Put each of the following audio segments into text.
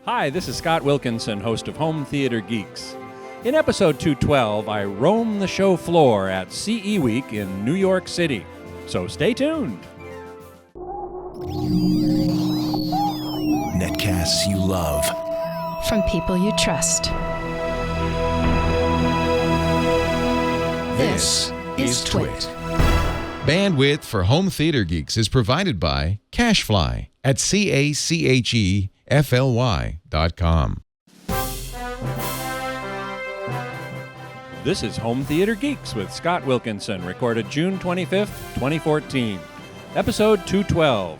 Hi, this is Scott Wilkinson, host of Home Theater Geeks. In episode 212, I roam the show floor at CE Week in New York City. So stay tuned. Netcasts you love. From people you trust. This is Twit. Bandwidth for Home Theater Geeks is provided by CacheFly at CacheFly.com. This is Home Theater Geeks with Scott Wilkinson, recorded June 25th, 2014. Episode 212,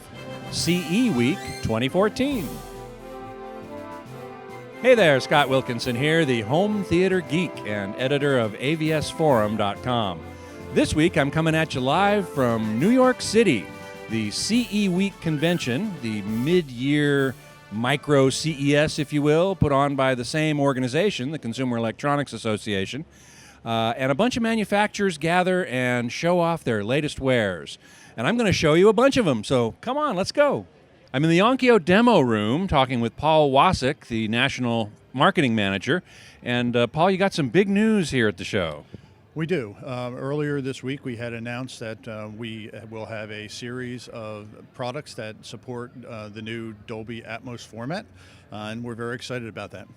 CE Week 2014. Hey there, Scott Wilkinson here, the Home Theater Geek and editor of AVSforum.com. This week I'm coming at you live from New York City, the CE Week convention, the mid-year micro CES, if you will, put on by the same organization, the Consumer Electronics Association. And a bunch of manufacturers gather and show off their latest wares. And I'm going to show you a bunch of them, so come on, let's go. I'm in the Onkyo demo room talking with Paul Wasik, the National Marketing Manager. And Paul, you got some big news here at the show. We do. Earlier this week, we had announced that we will have a series of products that support the new Dolby Atmos format, and we're very excited about that.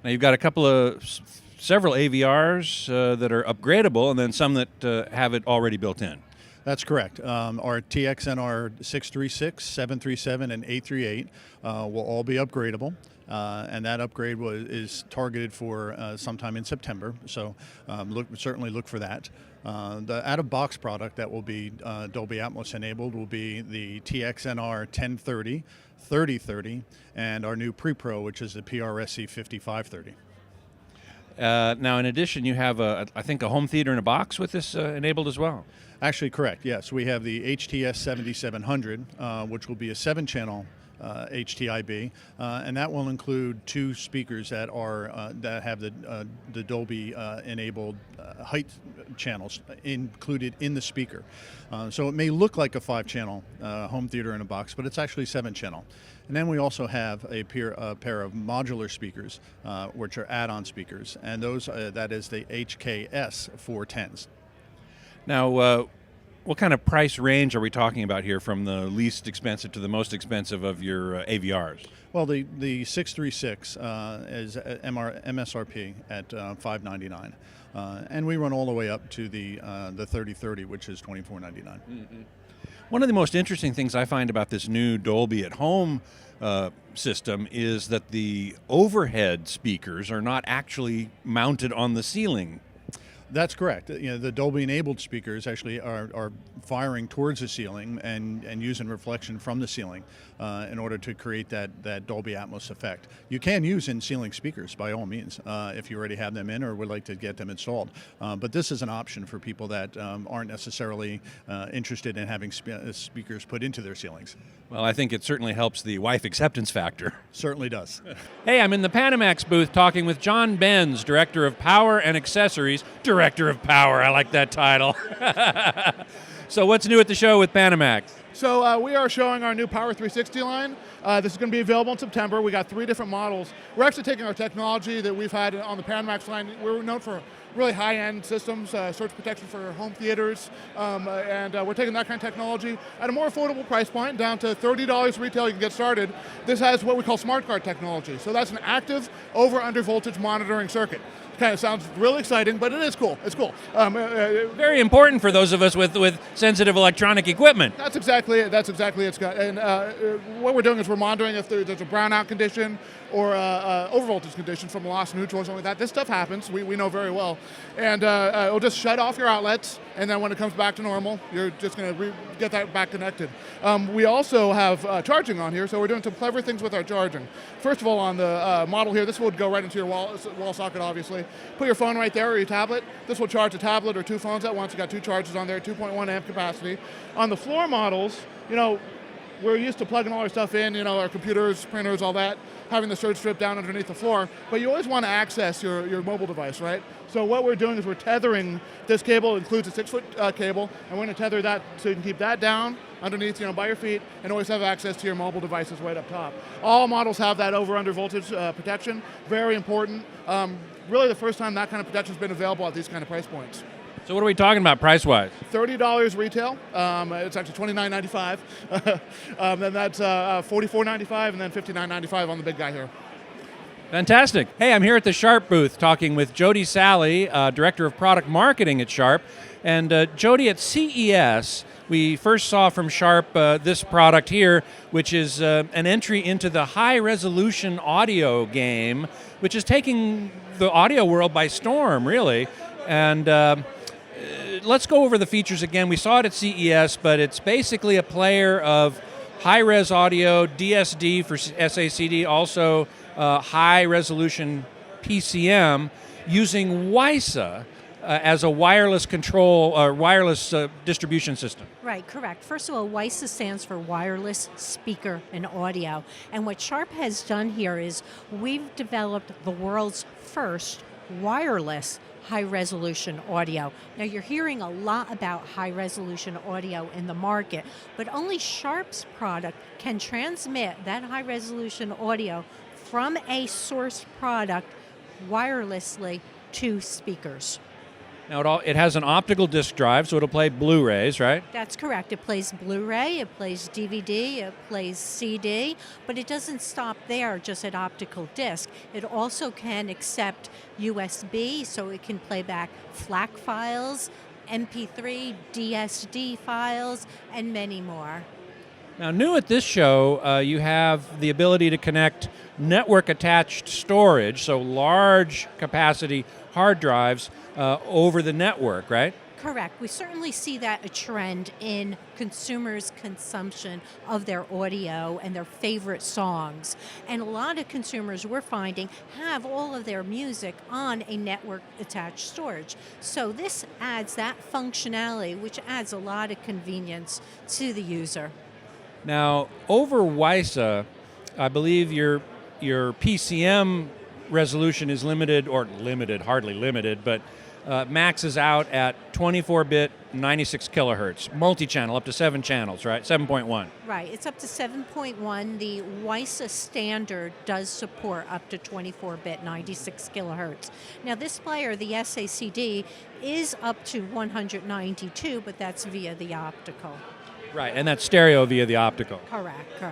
Now, you've got several AVRs that are upgradable, and then some that have it already built in. That's correct. Our TXNR 636, 737, and 838 will all be upgradable. And that upgrade is targeted for sometime in September, so certainly look for that. The out-of-box product that will be Dolby Atmos enabled will be the TXNR 1030, 3030, and our new Pre-Pro, which is the PRSC 5530. Now, in addition, you have, I think, a home theater in a box with this enabled as well. Actually, correct, yes. We have the HTS 7700, which will be a 7-channel HTIB, and that will include 2 speakers that have the Dolby enabled height channels included in the speaker. So it may look like a 5-channel home theater in a box, but it's actually 7-channel. And then we also have a pair of modular speakers, which are add-on speakers, and those that is the HKS 410s. Now, what kind of price range are we talking about here, from the least expensive to the most expensive of your AVRs? Well, the 636 is MSRP at $599, and we run all the way up to the 3030, which is $24.99. Mm-hmm. One of the most interesting things I find about this new Dolby at Home system is that the overhead speakers are not actually mounted on the ceiling. That's correct. The Dolby-enabled speakers actually are firing towards the ceiling and using reflection from the ceiling in order to create that Dolby Atmos effect. You can use in-ceiling speakers by all means if you already have them in or would like to get them installed. But this is an option for people that aren't necessarily interested in having speakers put into their ceilings. Well, I think it certainly helps the wife acceptance factor. Certainly does. Hey, I'm in the Panamax booth talking with John Benz, Director of Power and Accessories. Director of Power, I like that title. So what's new at the show with Panamax? So we are showing our new Power 360 line. This is going to be available in September. We got 3 different models. We're actually taking our technology that we've had on the Panamax line. We're known for really high-end systems, surge protection for home theaters, and we're taking that kind of technology at a more affordable price point, down to $30 retail. You can get started. This has what we call smart card technology. So that's an active over/under voltage monitoring circuit. Kind of sounds really exciting, but it is cool. It's cool. Very important for those of us with sensitive electronic equipment. That's exactly it. That's exactly it, Scott. And what we're doing is we're monitoring if there's a brownout condition or overvoltage condition from loss neutral or something like that. This stuff happens. We know very well. And it'll just shut off your outlets, and then when it comes back to normal, you're just going to get that back connected. We also have charging on here, so we're doing some clever things with our charging. First of all, on the model here, this would go right into your wall socket, obviously. Put your phone right there or your tablet. This will charge a tablet or 2 phones at once. You got 2 chargers on there, 2.1 amp capacity. On the floor models, we're used to plugging all our stuff in, our computers, printers, all that, having the surge strip down underneath the floor, but you always want to access your mobile device, right? So what we're doing is we're tethering, this cable includes a 6-foot cable, and we're going to tether that so you can keep that down underneath, by your feet, and always have access to your mobile devices right up top. All models have that over-under voltage protection. Very important. Really the first time that kind of protection has been available at these kind of price points. So what are we talking about price-wise? $30 retail. It's actually $29.95. Then that's $44.95, and then $59.95 on the big guy here. Fantastic. Hey, I'm here at the Sharp booth talking with Jody Sally, Director of Product Marketing at Sharp. And Jody, at CES, we first saw from Sharp this product here, which is an entry into the high-resolution audio game, which is taking the audio world by storm, really. And let's go over the features again. We saw it at CES, but it's basically a player of high-res audio, DSD for SACD, also high-resolution PCM, using Wisa as a wireless control, wireless distribution system. Right, correct. First of all, Wisa stands for Wireless Speaker and Audio. And what Sharp has done here is we've developed the world's first wireless high-resolution audio. Now, you're hearing a lot about high-resolution audio in the market, but only Sharp's product can transmit that high-resolution audio from a source product wirelessly to speakers. Now, it has an optical disc drive, so it'll play Blu-rays, right? That's correct. It plays Blu-ray, it plays DVD, it plays CD, but it doesn't stop there just at optical disc. It also can accept USB, so it can play back FLAC files, MP3, DSD files, and many more. Now, new at this show, you have the ability to connect network-attached storage, so large capacity hard drives over the network, right? Correct. We certainly see that a trend in consumers' consumption of their audio and their favorite songs. And a lot of consumers, we're finding, have all of their music on a network-attached storage. So this adds that functionality, which adds a lot of convenience to the user. Now, over Wisa, I believe your PCM resolution is limited, hardly limited, but maxes out at 24-bit, 96 kilohertz, multi-channel, up to 7 channels, right? 7.1. Right, it's up to 7.1. The Wisa standard does support up to 24-bit, 96 kilohertz. Now, this player, the SACD, is up to 192, but that's via the optical. Right, and that's stereo via the optical. Correct.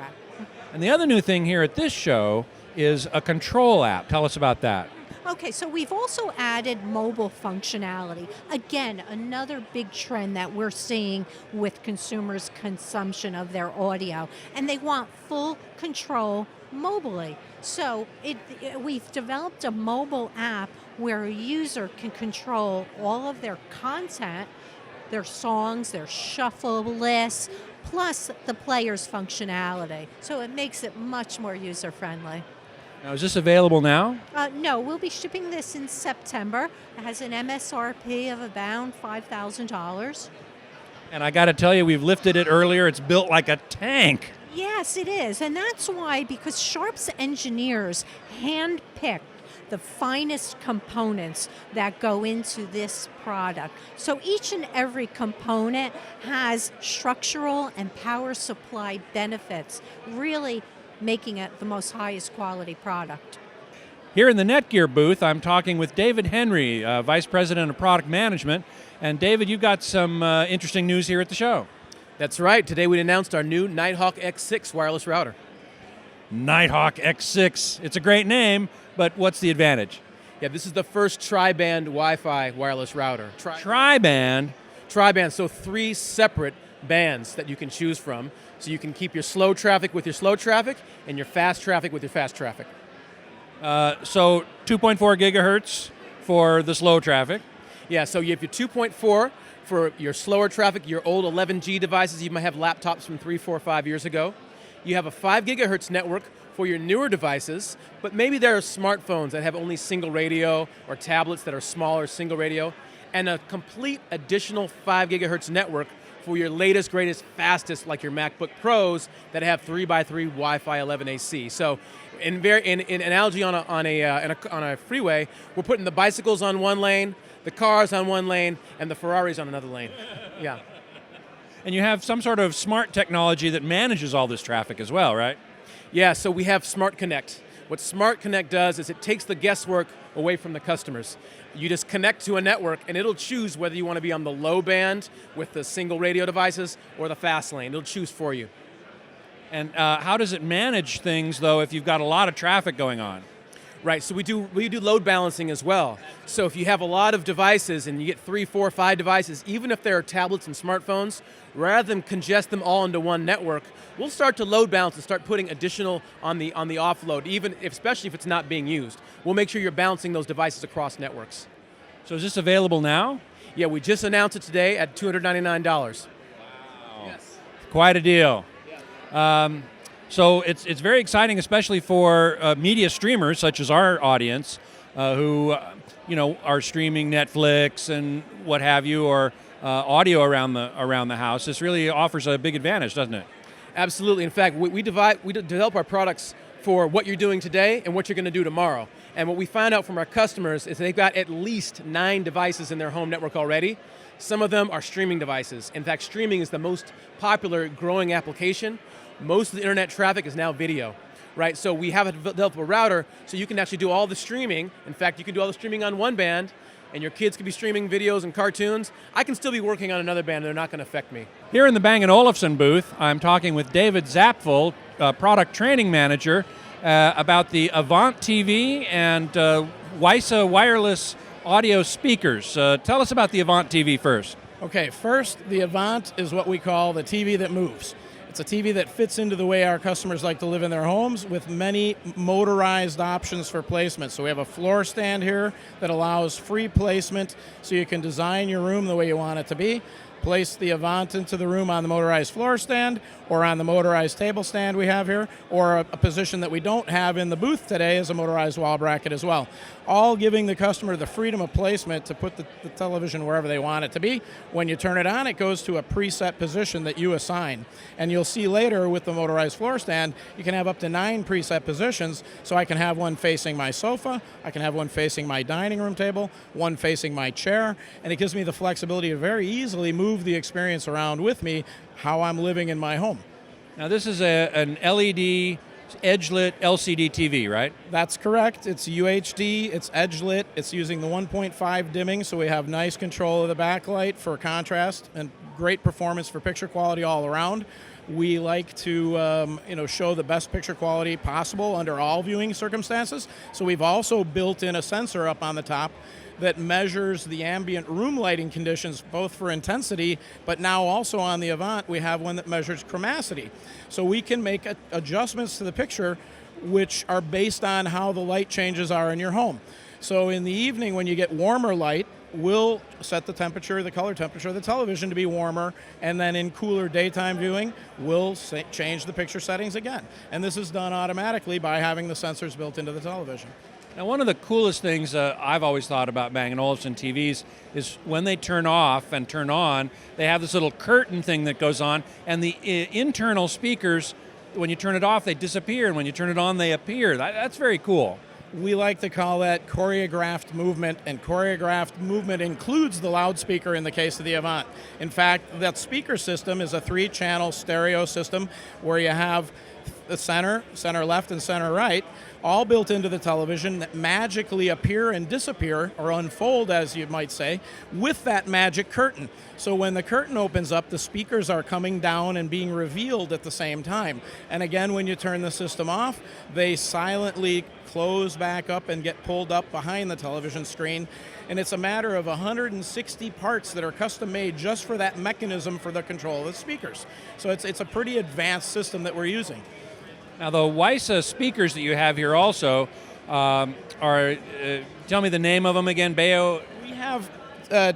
And the other new thing here at this show is a control app. Tell us about that. Okay, so we've also added mobile functionality. Again, another big trend that we're seeing with consumers' consumption of their audio, and they want full control mobily. So we've developed a mobile app where a user can control all of their content, their songs, their shuffle lists, plus the player's functionality. So it makes it much more user-friendly. Now, is this available now? No, we'll be shipping this in September. It has an MSRP of about $5,000. And I got to tell you, we've lifted it earlier. It's built like a tank. Yes, it is. And that's why, because Sharp's engineers handpicked the finest components that go into this product. So each and every component has structural and power supply benefits, really making it the most highest quality product. Here in the Netgear booth, I'm talking with David Henry, Vice President of Product Management. And David, you've got some interesting news here at the show. That's right. Today we announced our new Nighthawk X6 wireless router. Nighthawk X6. It's a great name, but what's the advantage? Yeah, this is the first tri-band Wi-Fi wireless router. Tri-band? Tri-band, so 3 separate bands that you can choose from. So you can keep your slow traffic with your slow traffic and your fast traffic with your fast traffic. So 2.4 gigahertz for the slow traffic. Yeah, so you have your 2.4 for your slower traffic, your old 11G devices. You might have laptops from 3, 4, 5 years ago. You have a 5 gigahertz network for your newer devices, but maybe there are smartphones that have only single radio or tablets that are smaller single radio, and a complete additional 5 gigahertz network for your latest, greatest, fastest, like your MacBook Pros that have 3x3 Wi-Fi 11 AC. So, in analogy on a freeway, we're putting the bicycles on one lane, the cars on one lane, and the Ferraris on another lane. Yeah. And you have some sort of smart technology that manages all this traffic as well, right? Yeah, so we have Smart Connect. What Smart Connect does is it takes the guesswork away from the customers. You just connect to a network and it'll choose whether you want to be on the low band with the single radio devices or the fast lane. It'll choose for you. And how does it manage things, though, if you've got a lot of traffic going on? Right, so we do load balancing as well. So if you have a lot of devices and you get 3, 4, 5 devices, even if they're tablets and smartphones, rather than congest them all into one network, we'll start to load balance and start putting additional on the offload, especially if it's not being used. We'll make sure you're balancing those devices across networks. So is this available now? Yeah, we just announced it today at $299. Wow. Yes. Quite a deal. So it's very exciting, especially for media streamers such as our audience, who are streaming Netflix and what have you, or audio around the house. This really offers a big advantage, doesn't it? Absolutely. In fact, we develop our products for what you're doing today and what you're going to do tomorrow. And what we find out from our customers is they've got at least 9 devices in their home network already. Some of them are streaming devices. In fact, streaming is the most popular growing application. Most of the internet traffic is now video, right? So we have developed a router so you can actually do all the streaming. In fact, you can do all the streaming on one band, and your kids could be streaming videos and cartoons. I can still be working on another band, and they're not going to affect me. Here in the Bang & Olufsen booth, I'm talking with David Zapfel, product training manager, about the Avant TV and Wisa wireless audio speakers. Tell us about the Avant TV first. Okay, first, the Avant is what we call the TV that moves. It's a TV that fits into the way our customers like to live in their homes with many motorized options for placement. So we have a floor stand here that allows free placement so you can design your room the way you want it to be. Place the Avant into the room on the motorized floor stand or on the motorized table stand we have here, or a position that we don't have in the booth today is a motorized wall bracket as well. All giving the customer the freedom of placement to put the television wherever they want it to be. When you turn it on, it goes to a preset position that you assign. And you'll see later with the motorized floor stand, you can have up to 9 preset positions. So I can have one facing my sofa, I can have one facing my dining room table, one facing my chair, and it gives me the flexibility to very easily move the experience around with me how I'm living in my home. Now this is an LED edge-lit LCD TV, right? That's correct. It's UHD, it's edge-lit, it's using the 1.5 dimming, so we have nice control of the backlight for contrast and great performance for picture quality all around. We like to show the best picture quality possible under all viewing circumstances, so we've also built in a sensor up on the top that measures the ambient room lighting conditions, both for intensity, but now also on the Avant, we have one that measures chromacity. So we can make adjustments to the picture which are based on how the light changes are in your home. So in the evening when you get warmer light, we'll set the temperature, the color temperature of the television to be warmer, and then in cooler daytime viewing, we'll change the picture settings again. And this is done automatically by having the sensors built into the television. Now, one of the coolest things I've always thought about Bang & Olufsen TVs is when they turn off and turn on, they have this little curtain thing that goes on, and the internal speakers, when you turn it off, they disappear, and when you turn it on, they appear. That's very cool. We like to call that choreographed movement, and choreographed movement includes the loudspeaker in the case of the Avant. In fact, that speaker system is a 3-channel stereo system where you have the center left, and center right, all built into the television that magically appear and disappear, or unfold as you might say, with that magic curtain. So when the curtain opens up, the speakers are coming down and being revealed at the same time. And again, when you turn the system off, they silently close back up and get pulled up behind the television screen. And it's a matter of 160 parts that are custom made just for that mechanism for the control of the speakers. So it's a pretty advanced system that we're using. Now the Wisa speakers that you have here also are, tell me the name of them again, Bayo. We have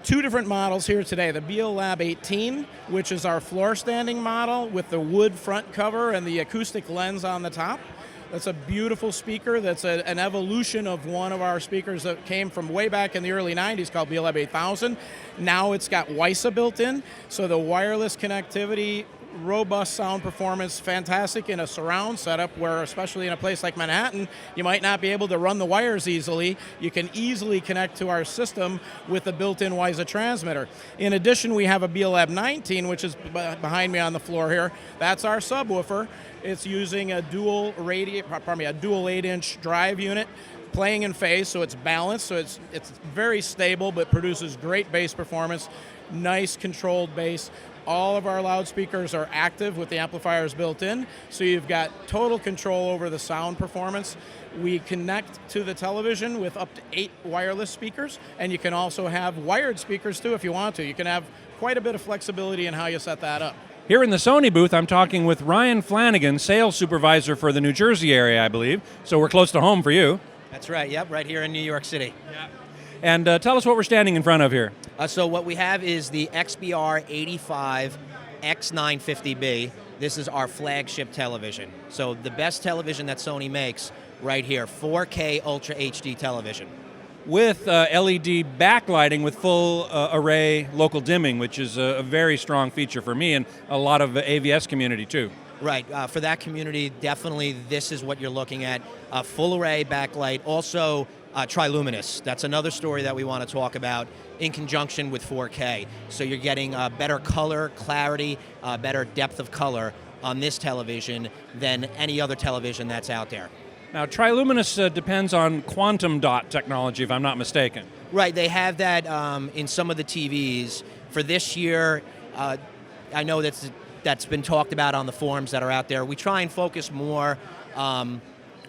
2 different models here today. The BioLab 18, which is our floor standing model with the wood front cover and the acoustic lens on the top. That's a beautiful speaker. That's an evolution of one of our speakers that came from way back in the early 90s called BioLab 8000. Now it's got Wisa built in, so the wireless connectivity robust sound performance, fantastic in a surround setup where, especially in a place like Manhattan, you might not be able to run the wires easily. You can easily connect to our system with the built-in Wisa transmitter. In addition, we have a BLab 19, which is behind me on the floor here. That's our subwoofer. It's using a dual 8-inch drive unit, playing in phase, so it's balanced, so it's very stable, but produces great bass performance, nice controlled bass. All of our loudspeakers are active with the amplifiers built in, so you've got total control over the sound performance. We connect to the television with up to 8 wireless speakers, and you can also have wired speakers too if you want to. You can have quite a bit of flexibility in how you set that up. Here in the Sony booth, I'm talking with Ryan Flanagan, sales supervisor for the New Jersey area, I believe. So we're close to home for you. That's right, yep, right here in New York City. Yeah. And tell us what we're standing in front of here. So what we have is the XBR 85 X950B. This is our flagship television. So the best television that Sony makes right here, 4K Ultra HD television. With LED backlighting with full array local dimming, which is a very strong feature for me and a lot of the AVS community too. Right, for that community, definitely this is what you're looking at. Full array backlight, also triluminous. That's another story that we want to talk about in conjunction with 4K. So you're getting better color, clarity, better depth of color on this television than any other television that's out there. Now, triluminous depends on quantum dot technology, if I'm not mistaken. Right, they have that in some of the TVs. For this year, I know that's been talked about on the forums that are out there. We try and focus more on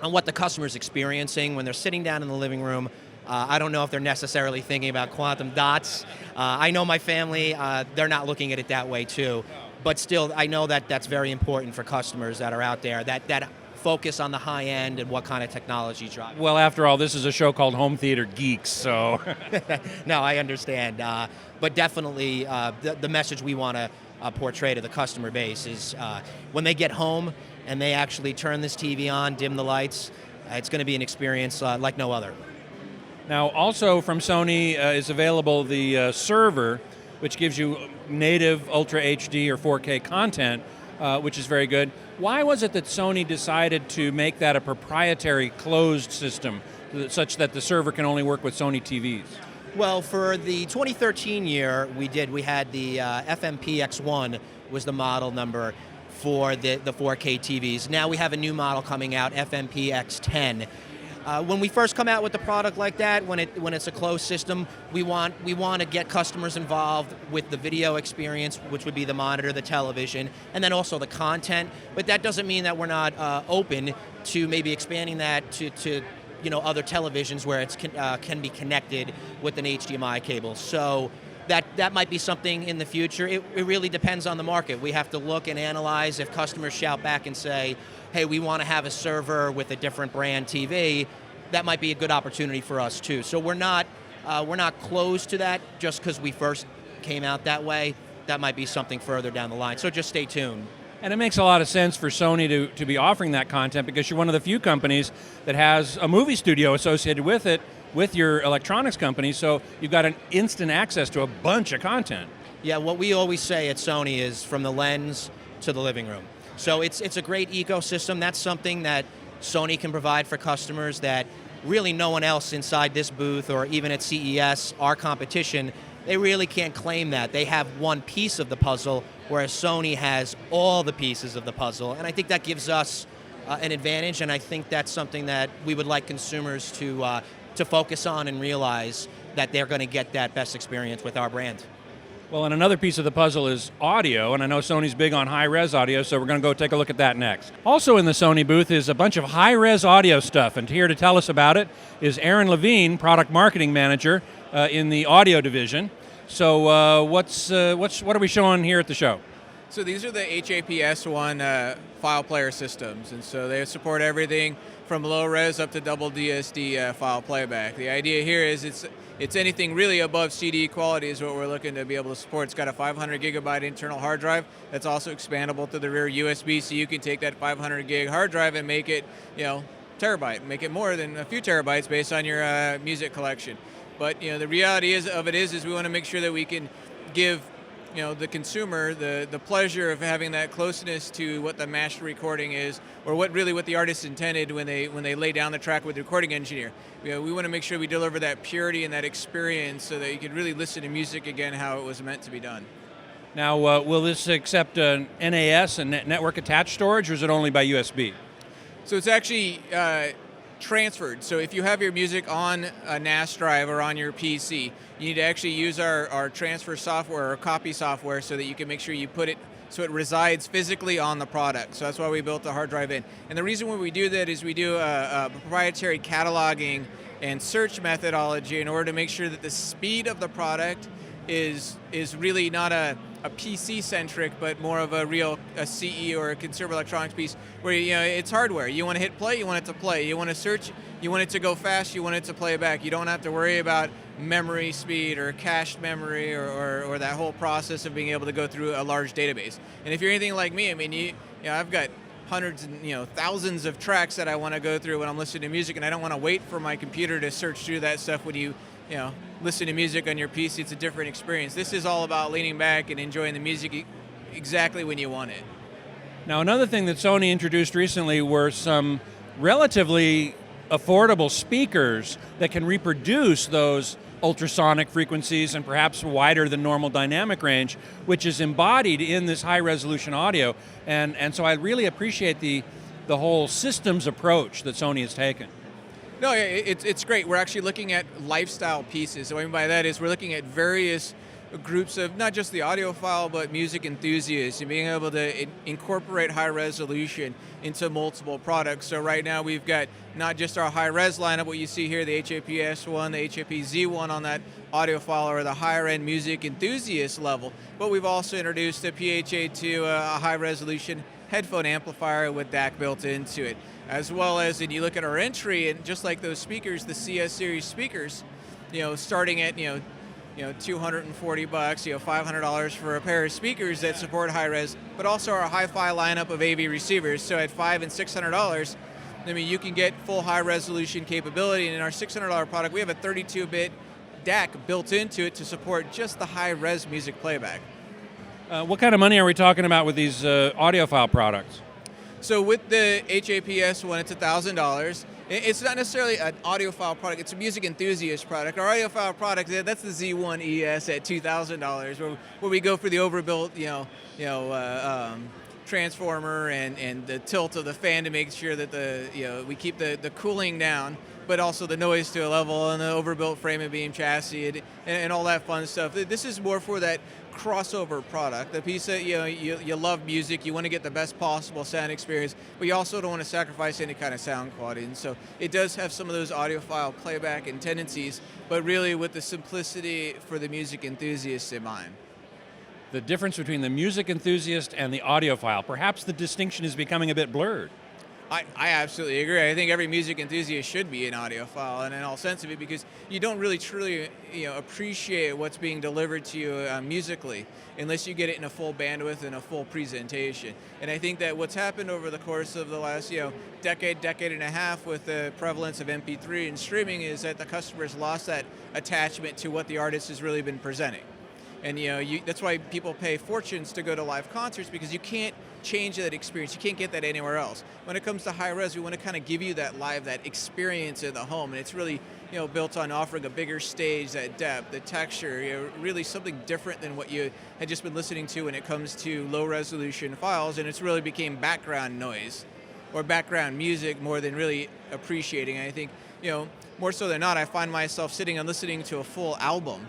what the customer's experiencing when they're sitting down in the living room. I don't know if they're necessarily thinking about quantum dots. I know my family, they're not looking at it that way too. But still, I know that that's very important for customers that are out there, that focus on the high end and what kind of technology drive. Well, after all, this is a show called Home Theater Geeks, so... No, I understand. But definitely the message we want to portray to the customer base is when they get home and they actually turn this TV on, dim the lights, it's going to be an experience like no other. Now, also from Sony is available the server, which gives you native Ultra HD or 4K content, which is very good. Why was it that Sony decided to make that a proprietary closed system, such that the server can only work with Sony TVs? Well, for the 2013 year, we had the FMP-X1 was the model number for the 4K TVs. Now we have a new model coming out, FMP-X10. When we first come out with a product like that, when it's a closed system, we want to get customers involved with the video experience, which would be the monitor, the television, and then also the content. But that doesn't mean that we're not open to maybe expanding that to other televisions where it can be connected with an HDMI cable. So that might be something in the future. It really depends on the market. We have to look and analyze. If customers shout back and say, hey, we want to have a server with a different brand TV, that might be a good opportunity for us too. So we're not closed to that just because we first came out that way. That might be something further down the line. So just stay tuned. And it makes a lot of sense for Sony to be offering that content because you're one of the few companies that has a movie studio associated with it, with your electronics company, so you've got an instant access to a bunch of content. Yeah, what we always say at Sony is from the lens to the living room. So it's a great ecosystem. That's something that Sony can provide for customers that really no one else inside this booth or even at CES, our competition, they really can't claim that. They have one piece of the puzzle, whereas Sony has all the pieces of the puzzle. And I think that gives us an advantage, and I think that's something that we would like consumers to focus on and realize that they're going to get that best experience with our brand. Well, and another piece of the puzzle is audio, and I know Sony's big on high-res audio, so we're going to go take a look at that next. Also in the Sony booth is a bunch of high-res audio stuff, and here to tell us about it is Aaron Levine, Product Marketing Manager in the audio division. So what are we showing here at the show? So these are the HAPS-1 file player systems, and so they support everything from low res up to double DSD file playback. The idea here is it's anything really above CD quality is what we're looking to be able to support. It's got a 500 gigabyte internal hard drive that's also expandable to the rear USB, so you can take that 500 gig hard drive and make it, terabyte, make it more than a few terabytes based on your music collection. But the reality of it is we want to make sure that we can give the consumer the pleasure of having that closeness to what the master recording is, or what the artist intended when they lay down the track with the recording engineer. We want to make sure we deliver that purity and that experience so that you can really listen to music again how it was meant to be done. Now, will this accept an NAS and network attached storage, or is it only by USB? So it's actually transferred. So if you have your music on a NAS drive or on your PC, you need to actually use our transfer software or copy software so that you can make sure you put it so it resides physically on the product. So that's why we built the hard drive in. And the reason why we do that is we do a proprietary cataloging and search methodology in order to make sure that the speed of the product is really not a PC-centric, but more of a CE or a consumer electronics piece where it's hardware. You want to hit play, you want it to play. You want to search, you want it to go fast, you want it to play back. You don't have to worry about memory speed or cached memory or that whole process of being able to go through a large database. And if you're anything like me, I mean, I've got hundreds and thousands of tracks that I want to go through when I'm listening to music, and I don't want to wait for my computer to search through that stuff. When you listen to music on your PC, it's a different experience. This is all about leaning back and enjoying the music exactly when you want it. Now, another thing that Sony introduced recently were some relatively affordable speakers that can reproduce those ultrasonic frequencies and perhaps wider than normal dynamic range, which is embodied in this high-resolution audio. And so I really appreciate the whole systems approach that Sony has taken. No, it's great. We're actually looking at lifestyle pieces. So what I mean by that is we're looking at various groups of not just the audiophile, but music enthusiasts, and being able to incorporate high resolution into multiple products. So right now we've got not just our high res lineup, what you see here, the HAP-S1, the HAP-Z1 on that audiophile or the higher end music enthusiast level, but we've also introduced a PHA-2, a high resolution headphone amplifier with DAC built into it, as well as, and you look at our entry, and just like those speakers, the CS series speakers, starting at $240, $500 for a pair of speakers that support high res, but also our hi-fi lineup of AV receivers. So at $500 and $600, I mean, you can get full high resolution capability. And in our $600 product, we have a 32-bit DAC built into it to support just the high res music playback. What kind of money are we talking about with these audiophile products? So with the HAP-S1, it's $1,000. It's not necessarily an audiophile product, it's a music enthusiast product. Our audiophile product, that's the Z1 ES at $2,000, where we go for the overbuilt, transformer and the tilt of the fan to make sure that we keep the cooling down, but also the noise to a level, and the overbuilt frame and beam chassis and all that fun stuff. This is more for that crossover product, the piece that you love music, you want to get the best possible sound experience, but you also don't want to sacrifice any kind of sound quality. And so it does have some of those audiophile playback and tendencies, but really with the simplicity for the music enthusiasts in mind. The difference between the music enthusiast and the audiophile, perhaps the distinction is becoming a bit blurred. I absolutely agree. I think every music enthusiast should be an audiophile, and in all sense of it, because you don't really truly appreciate what's being delivered to you musically unless you get it in a full bandwidth and a full presentation. And I think that what's happened over the course of the last decade and a half with the prevalence of MP3 and streaming is that the customer's lost that attachment to what the artist has really been presenting. And that's why people pay fortunes to go to live concerts, because you can't change that experience. You can't get that anywhere else. When it comes to high res, we want to kind of give you that live, that experience in the home, and it's really built on offering a bigger stage, that depth, the texture, really something different than what you had just been listening to when it comes to low resolution files, and it's really became background noise or background music more than really appreciating. And I think more so than not, I find myself sitting and listening to a full album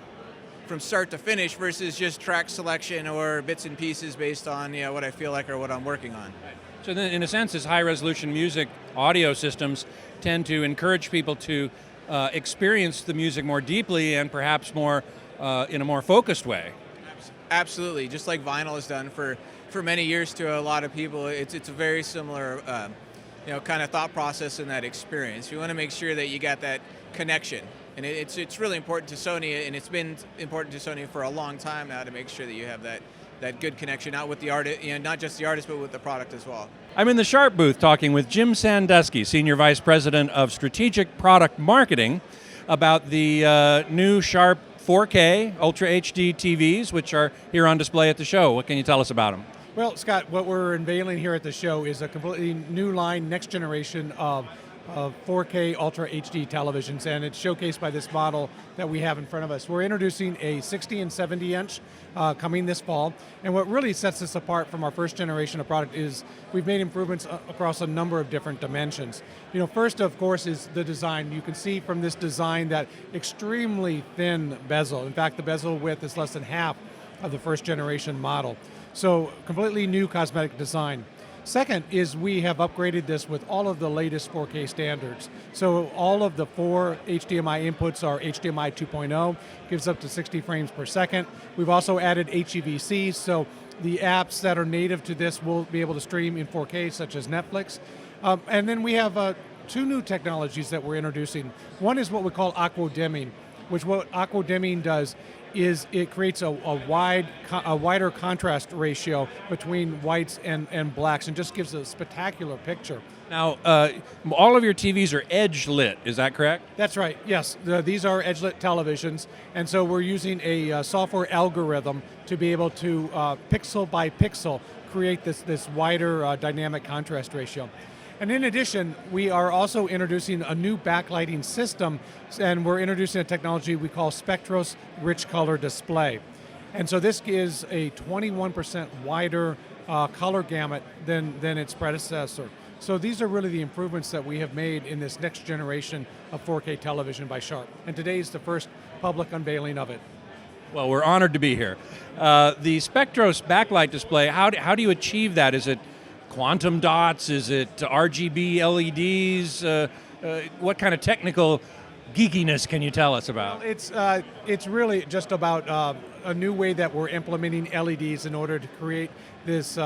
from start to finish versus just track selection or bits and pieces based on what I feel like or what I'm working on. So then, in a sense, as high-resolution music audio systems tend to encourage people to experience the music more deeply and perhaps more in a more focused way. Absolutely, just like vinyl has done for many years to a lot of people. It's a very similar kind of thought process in that experience. You want to make sure that you got that connection. And it's really important to Sony, and it's been important to Sony for a long time now to make sure that you have that good connection, not with the artist, not just the artist, but with the product as well. I'm in the Sharp booth talking with Jim Sandusky, Senior Vice President of Strategic Product Marketing, about the new Sharp 4K Ultra HD TVs, which are here on display at the show. What can you tell us about them? Well, Scott, what we're unveiling here at the show is a completely new line, next generation of 4K Ultra HD televisions, and it's showcased by this model that we have in front of us. We're introducing a 60 and 70 inch coming this fall, and what really sets this apart from our first generation of product is we've made improvements across a number of different dimensions. You know, first of course is the design. You can see from this design that extremely thin bezel. In fact, the bezel width is less than half of the first generation model. So completely new cosmetic design. Second is we have upgraded this with all of the latest 4K standards. So all of the 4 HDMI inputs are HDMI 2.0, gives up to 60 frames per second. We've also added HEVC, so the apps that are native to this will be able to stream in 4K, such as Netflix. And then we have 2 new technologies that we're introducing. One is what we call aqua dimming, which what aqua dimming does is it creates a wider contrast ratio between whites and blacks and just gives a spectacular picture. Now, all of your TVs are edge lit, is that correct? That's right, yes. These are edge lit televisions, and so we're using a software algorithm to be able to pixel by pixel create this wider dynamic contrast ratio. And in addition, we are also introducing a new backlighting system, and we're introducing a technology we call Spectros Rich Color Display. And so this is a 21% wider color gamut than its predecessor. So these are really the improvements that we have made in this next generation of 4K television by Sharp. And today is the first public unveiling of it. Well, we're honored to be here. The Spectros backlight display, how do you achieve that? Is it quantum dots? Is it RGB LEDs? What kind of technical geekiness can you tell us about? It's really just about a new way that we're implementing LEDs in order to create this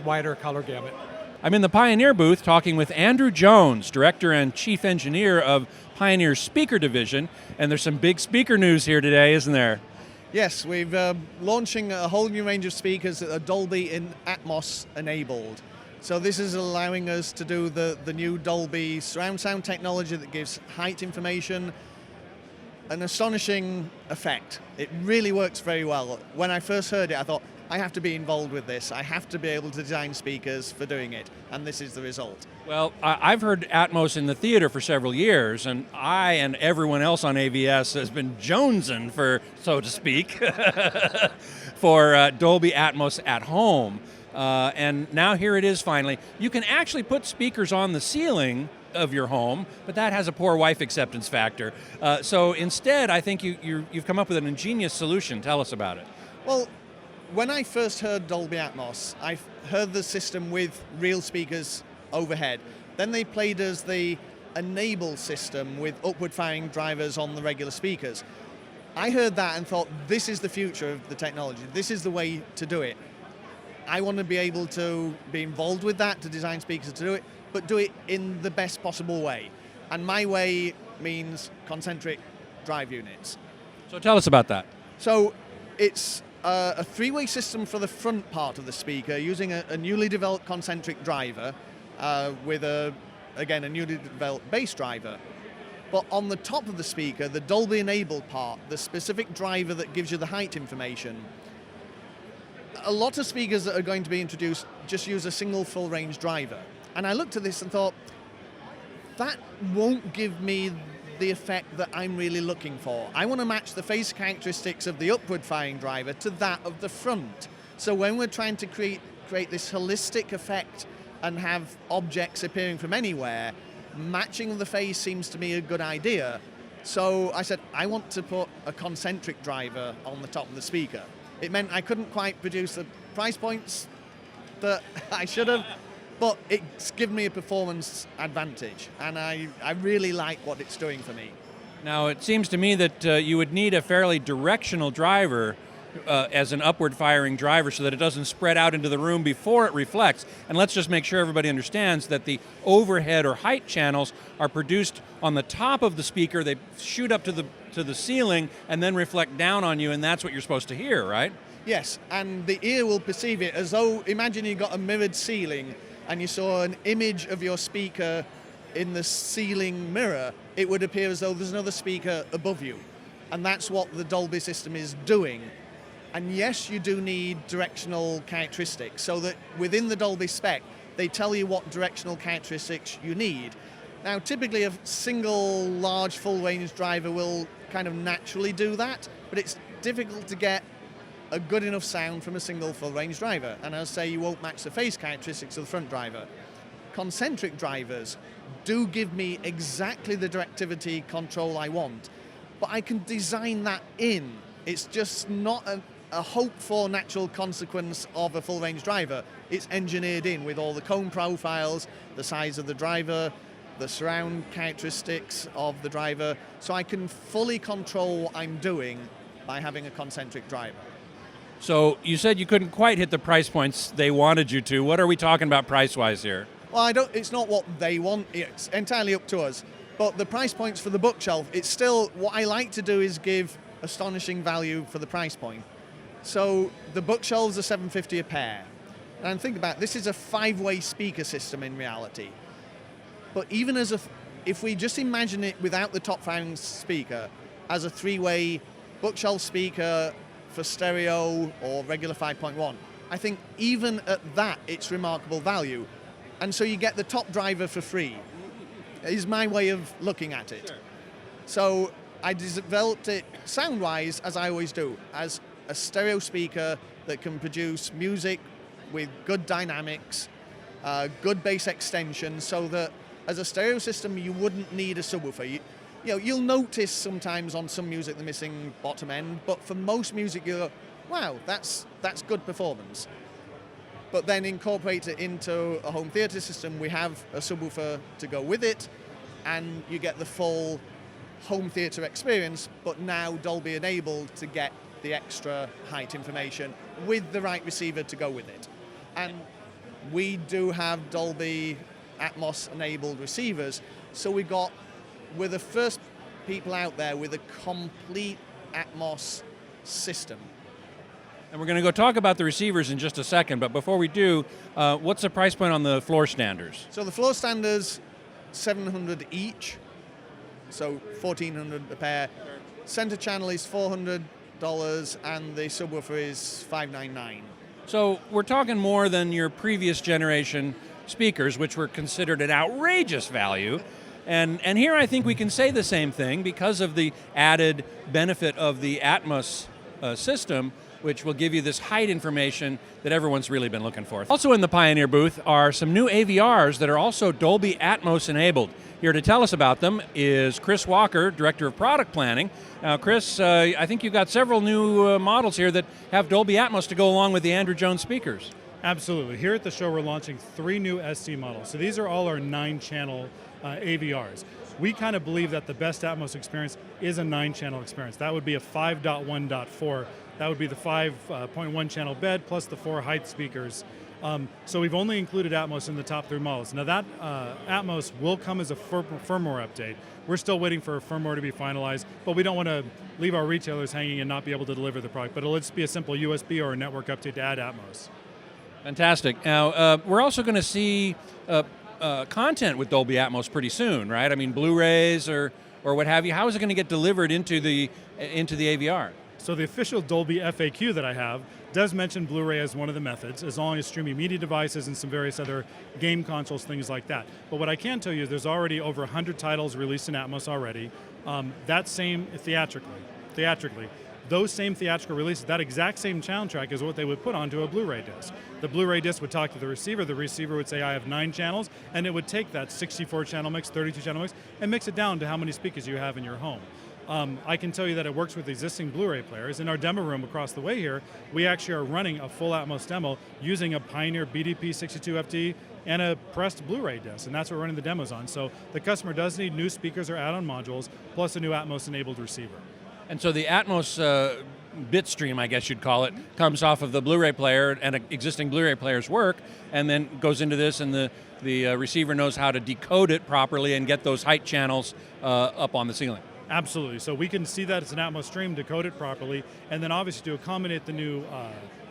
wider color gamut. I'm in the Pioneer booth talking with Andrew Jones, Director and Chief Engineer of Pioneer's Speaker Division, and there's some big speaker news here today, isn't there? Yes, we're launching a whole new range of speakers that are Dolby Atmos enabled. So this is allowing us to do the new Dolby surround sound technology that gives height information, an astonishing effect. It really works very well. When I first heard it, I thought, I have to be involved with this. I have to be able to design speakers for doing it, and this is the result. Well, I've heard Atmos in the theater for several years, and I and everyone else on AVS has been jonesing for, so to speak, for Dolby Atmos at home. And now here it is finally. You can actually put speakers on the ceiling of your home, but that has a poor wife acceptance factor. So instead, I think you've come up with an ingenious solution. Tell us about it. Well, when I first heard Dolby Atmos, I heard the system with real speakers overhead. Then they played us the enable system with upward firing drivers on the regular speakers. I heard that and thought, this is the future of the technology. This is the way to do it. I want to be able to be involved with that, to design speakers to do it, but do it in the best possible way. And my way means concentric drive units. So tell us about that. So it's a three-way system for the front part of the speaker using a newly developed concentric driver with, again, a newly developed bass driver. But on the top of the speaker, the Dolby enabled part, the specific driver that gives you the height information, a lot of speakers that are going to be introduced just use a single full range driver. And I looked at this and thought, that won't give me the effect that I'm really looking for. I want to match the phase characteristics of the upward firing driver to that of the front. So when we're trying to create this holistic effect and have objects appearing from anywhere, matching the phase seems to me a good idea. So I said, I want to put a concentric driver on the top of the speaker. It meant I couldn't quite produce the price points that I should have, but it's given me a performance advantage, and I really like what it's doing for me. Now, it seems to me that you would need a fairly directional driver as an upward firing driver so that it doesn't spread out into the room before it reflects. And let's just make sure everybody understands that the overhead or height channels are produced on the top of the speaker. They shoot up to the ceiling and then reflect down on you, and that's what you're supposed to hear, right? Yes, and the ear will perceive it as though, imagine you got a mirrored ceiling and you saw an image of your speaker in the ceiling mirror. It would appear as though there's another speaker above you. And that's what the Dolby system is doing. And yes, you do need directional characteristics, so that within the Dolby spec, they tell you what directional characteristics you need. Now, typically a single large full range driver will kind of naturally do that, but it's difficult to get a good enough sound from a single full range driver. And I'll say you won't match the phase characteristics of the front driver. Concentric drivers do give me exactly the directivity control I want, but I can design that in. It's just not a hoped for natural consequence of a full range driver. It's engineered in with all the cone profiles, the size of the driver, the surround characteristics of the driver, so I can fully control what I'm doing by having a concentric driver. So you said you couldn't quite hit the price points they wanted you to. What are we talking about price-wise here? Well, it's not what they want, it's entirely up to us. But the price points for the bookshelf, it's still, what I like to do is give astonishing value for the price point. So the bookshelves are $750 a pair. And think about it, this is a 5-way speaker system in reality. But even if we just imagine it without the top fang speaker as a 3-way bookshelf speaker for stereo or regular 5.1, I think even at that it's remarkable value. And so you get the top driver for free, is my way of looking at it. Sure. So I developed it sound-wise, as I always do, as a stereo speaker that can produce music with good dynamics, good bass extension, so that as a stereo system you wouldn't need a subwoofer. You'll notice sometimes on some music the missing bottom end, but for most music you go, wow, that's good performance. But then incorporate it into a home theater system, we have a subwoofer to go with it, and you get the full home theater experience, but now Dolby enabled to get the extra height information with the right receiver to go with it. And we do have Dolby Atmos enabled receivers, so we're the first people out there with a complete Atmos system. And we're going to go talk about the receivers in just a second, but before we do, what's the price point on the floor standers? So the floor standers, $700 each, so $1,400 a pair. Center channel is $400, and the subwoofer is $599. So we're talking more than your previous generation speakers, which were considered an outrageous value. And here I think we can say the same thing because of the added benefit of the Atmos system, which will give you this height information that everyone's really been looking for. Also in the Pioneer booth are some new AVRs that are also Dolby Atmos enabled. Here to tell us about them is Chris Walker, Director of Product Planning. Now Chris, I think you've got several new models here that have Dolby Atmos to go along with the Andrew Jones speakers. Absolutely. Here at the show we're launching 3 new SC models. So these are all our 9-channel AVRs. We kind of believe that the best Atmos experience is a 9-channel experience. That would be a 5.1.4. That would be the 5.1 channel bed plus the 4 height speakers. So we've only included Atmos in the top 3 models. Now that Atmos will come as a firmware update. We're still waiting for firmware to be finalized, but we don't want to leave our retailers hanging and not be able to deliver the product. But it'll just be a simple USB or a network update to add Atmos. Fantastic. Now, we're also going to see content with Dolby Atmos pretty soon, right? I mean, Blu-rays or what have you. How is it going to get delivered into the AVR? So the official Dolby FAQ that I have does mention Blu-ray as one of the methods, as long as streaming media devices and some various other game consoles, things like that. But what I can tell you is there's already over 100 titles released in Atmos already. That same theatrically. Those same theatrical releases, that exact same soundtrack is what they would put onto a Blu-ray disc. The Blu-ray disc would talk to the receiver would say, I have 9 channels, and it would take that 64-channel mix, 32-channel mix, and mix it down to how many speakers you have in your home. I can tell you that it works with existing Blu-ray players. In our demo room across the way here, we actually are running a full Atmos demo using a Pioneer BDP62FT and a pressed Blu-ray disc, and that's what we're running the demos on. So the customer does need new speakers or add-on modules, plus a new Atmos-enabled receiver. And so the Atmos bit stream, I guess you'd call it, comes off of the Blu-ray player and existing Blu-ray players work, and then goes into this, and the receiver knows how to decode it properly and get those height channels up on the ceiling. Absolutely. So we can see that it's an Atmos stream, decode it properly, and then obviously to accommodate the new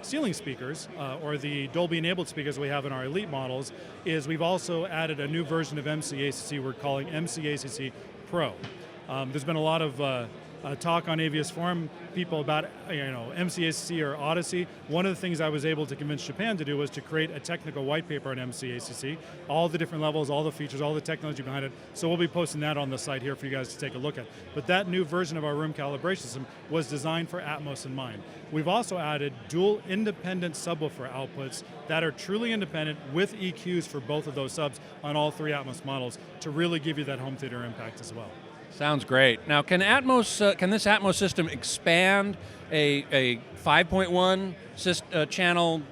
ceiling speakers or the Dolby-enabled speakers we have in our Elite models, is we've also added a new version of MCACC we're calling MCACC Pro. There's been a lot of talk on AVS Forum people about MCACC or Odyssey. One of the things I was able to convince Japan to do was to create a technical white paper on MCACC, all the different levels, all the features, all the technology behind it. So we'll be posting that on the site here for you guys to take a look at. But that new version of our room calibration system was designed for Atmos in mind. We've also added dual independent subwoofer outputs that are truly independent with EQs for both of those subs on all 3 Atmos models to really give you that home theater impact as well. Sounds great. Now, can this Atmos system expand a 5.1 channel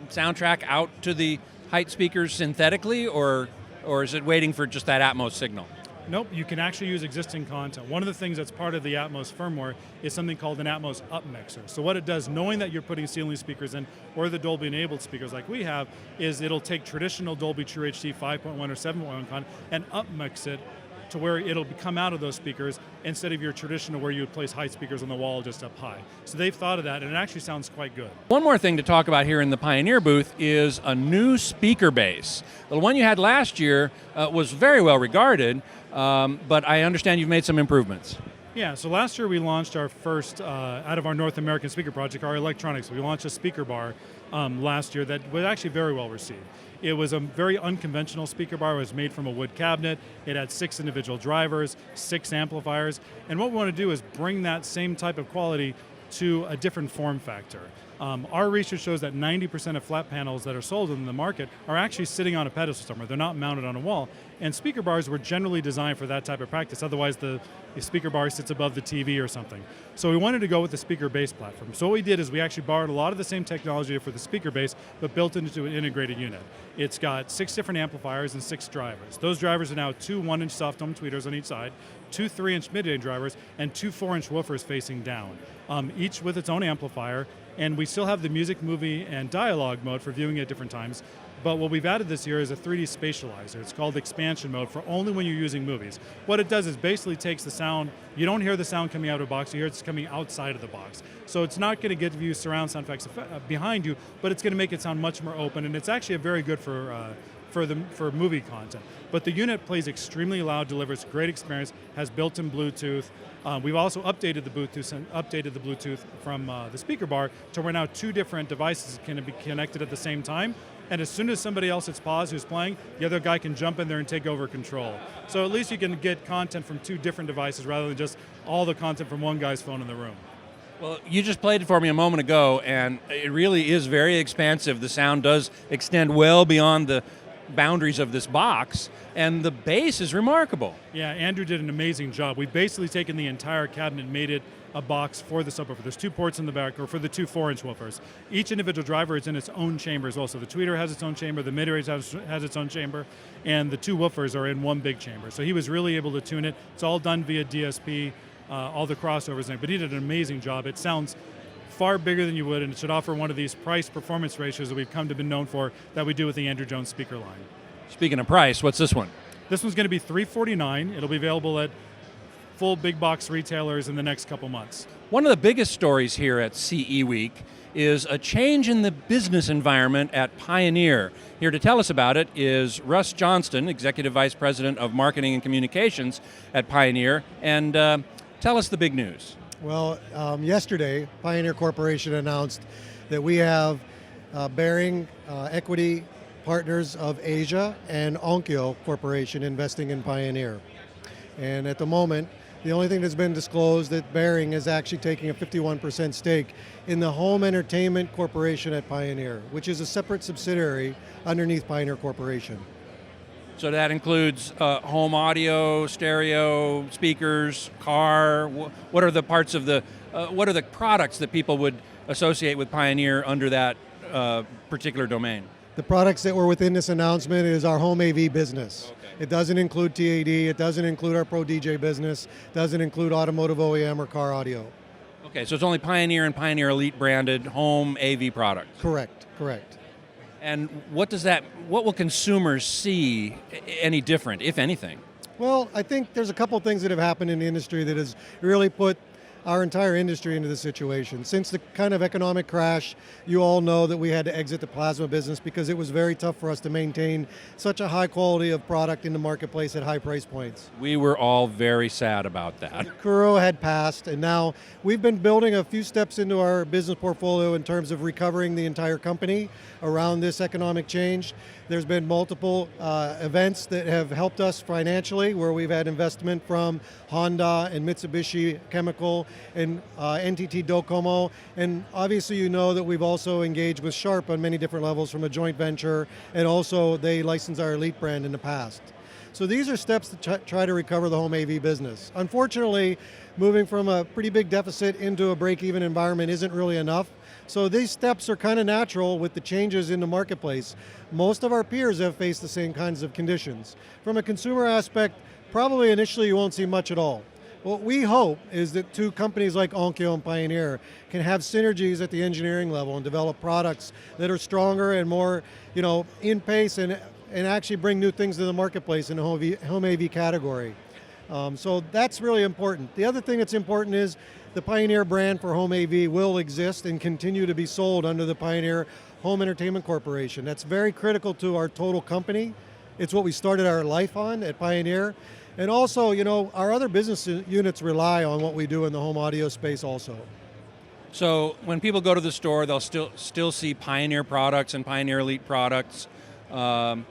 soundtrack out to the height speakers synthetically, or is it waiting for just that Atmos signal? Nope, you can actually use existing content. One of the things that's part of the Atmos firmware is something called an Atmos up mixer. So what it does, knowing that you're putting ceiling speakers in, or the Dolby enabled speakers like we have, is it'll take traditional Dolby True HD 5.1 or 7.1 content and up mix it to where it'll come out of those speakers instead of your traditional where you would place height speakers on the wall just up high. So they've thought of that, and it actually sounds quite good. One more thing to talk about here in the Pioneer booth is a new speaker base. The one you had last year was very well regarded, but I understand you've made some improvements. Yeah, so last year we launched our first, out of our North American speaker project, our electronics. We launched a speaker bar last year that was actually very well received. It was a very unconventional speaker bar. It was made from a wood cabinet. It had 6 individual drivers, 6 amplifiers, and what we want to do is bring that same type of quality to a different form factor. Our research shows that 90% of flat panels that are sold in the market are actually sitting on a pedestal somewhere. They're not mounted on a wall. And speaker bars were generally designed for that type of practice. Otherwise, the speaker bar sits above the TV or something. So we wanted to go with the speaker base platform. So what we did is we actually borrowed a lot of the same technology for the speaker base, but built it into an integrated unit. It's got 6 different amplifiers and 6 drivers. Those drivers are now 2 1-inch soft dome tweeters on each side, 2 3-inch mid-range drivers, and 2 4-inch woofers facing down, each with its own amplifier. And we still have the music, movie, and dialogue mode for viewing at different times. But what we've added this year is a 3D spatializer. It's called expansion mode for only when you're using movies. What it does is basically takes the sound, you don't hear the sound coming out of a box, you hear it's coming outside of the box. So it's not going to give you surround sound effects behind you, but it's going to make it sound much more open, and it's actually very good for movie content. But the unit plays extremely loud, delivers a great experience, has built-in Bluetooth. We've also updated the Bluetooth from the speaker bar to where now 2 different devices can be connected at the same time. And as soon as somebody else hits pause who's playing, the other guy can jump in there and take over control. So at least you can get content from 2 different devices rather than just all the content from one guy's phone in the room. Well, you just played it for me a moment ago, and it really is very expansive. The sound does extend well beyond the boundaries of this box, and the bass is remarkable. Yeah, Andrew did an amazing job. We've basically taken the entire cabinet and made it a box for the subwoofer. There's 2 ports in the back, or for the 2 4-inch woofers. Each individual driver is in its own chamber as well. So the tweeter has its own chamber, the mid-range has its own chamber, and the 2 woofers are in one big chamber. So he was really able to tune it. It's all done via DSP, all the crossovers, but he did an amazing job. It sounds far bigger than you would, and it should offer one of these price-performance ratios that we've come to be known for that we do with the Andrew Jones speaker line. Speaking of price, what's this one? This one's going to be $349. It'll be available at full big box retailers in the next couple months. One of the biggest stories here at CE Week is a change in the business environment at Pioneer. Here to tell us about it is Russ Johnston, Executive Vice President of Marketing and Communications at Pioneer, and tell us the big news. Well, yesterday, Pioneer Corporation announced that we have Behring Equity Partners of Asia and Onkyo Corporation investing in Pioneer. And at the moment, the only thing that's been disclosed that Behring is actually taking a 51% stake in the Home Entertainment Corporation at Pioneer, which is a separate subsidiary underneath Pioneer Corporation. So that includes home audio, stereo, speakers, car. What are the parts of what are the products that people would associate with Pioneer under that particular domain? The products that were within this announcement is our home AV business. Okay. It doesn't include TAD, it doesn't include our Pro DJ business, doesn't include automotive OEM or car audio. Okay, so it's only Pioneer and Pioneer Elite branded home AV products. Correct. And what will consumers see any different, if anything? Well, I think there's a couple things that have happened in the industry that has really put our entire industry into this situation. Since the kind of economic crash, you all know that we had to exit the plasma business because it was very tough for us to maintain such a high quality of product in the marketplace at high price points. We were all very sad about that. Kuro had passed, and now we've been building a few steps into our business portfolio in terms of recovering the entire company around this economic change. There's been multiple events that have helped us financially, where we've had investment from Honda and Mitsubishi Chemical and NTT Docomo. And obviously you know that we've also engaged with Sharp on many different levels from a joint venture, and also they licensed our Elite brand in the past. So these are steps to try to recover the home AV business. Unfortunately, moving from a pretty big deficit into a break-even environment isn't really enough. So these steps are kind of natural with the changes in the marketplace. Most of our peers have faced the same kinds of conditions. From a consumer aspect, probably initially you won't see much at all. What we hope is that two companies like Onkyo and Pioneer can have synergies at the engineering level and develop products that are stronger and more, in pace and actually bring new things to the marketplace in the home AV category. So that's really important. The other thing that's important is the Pioneer brand for home AV will exist and continue to be sold under the Pioneer Home Entertainment Corporation. That's very critical to our total company. It's what we started our life on at Pioneer. And also, our other business units rely on what we do in the home audio space also. So when people go to the store, they'll still see Pioneer products and Pioneer Elite products. And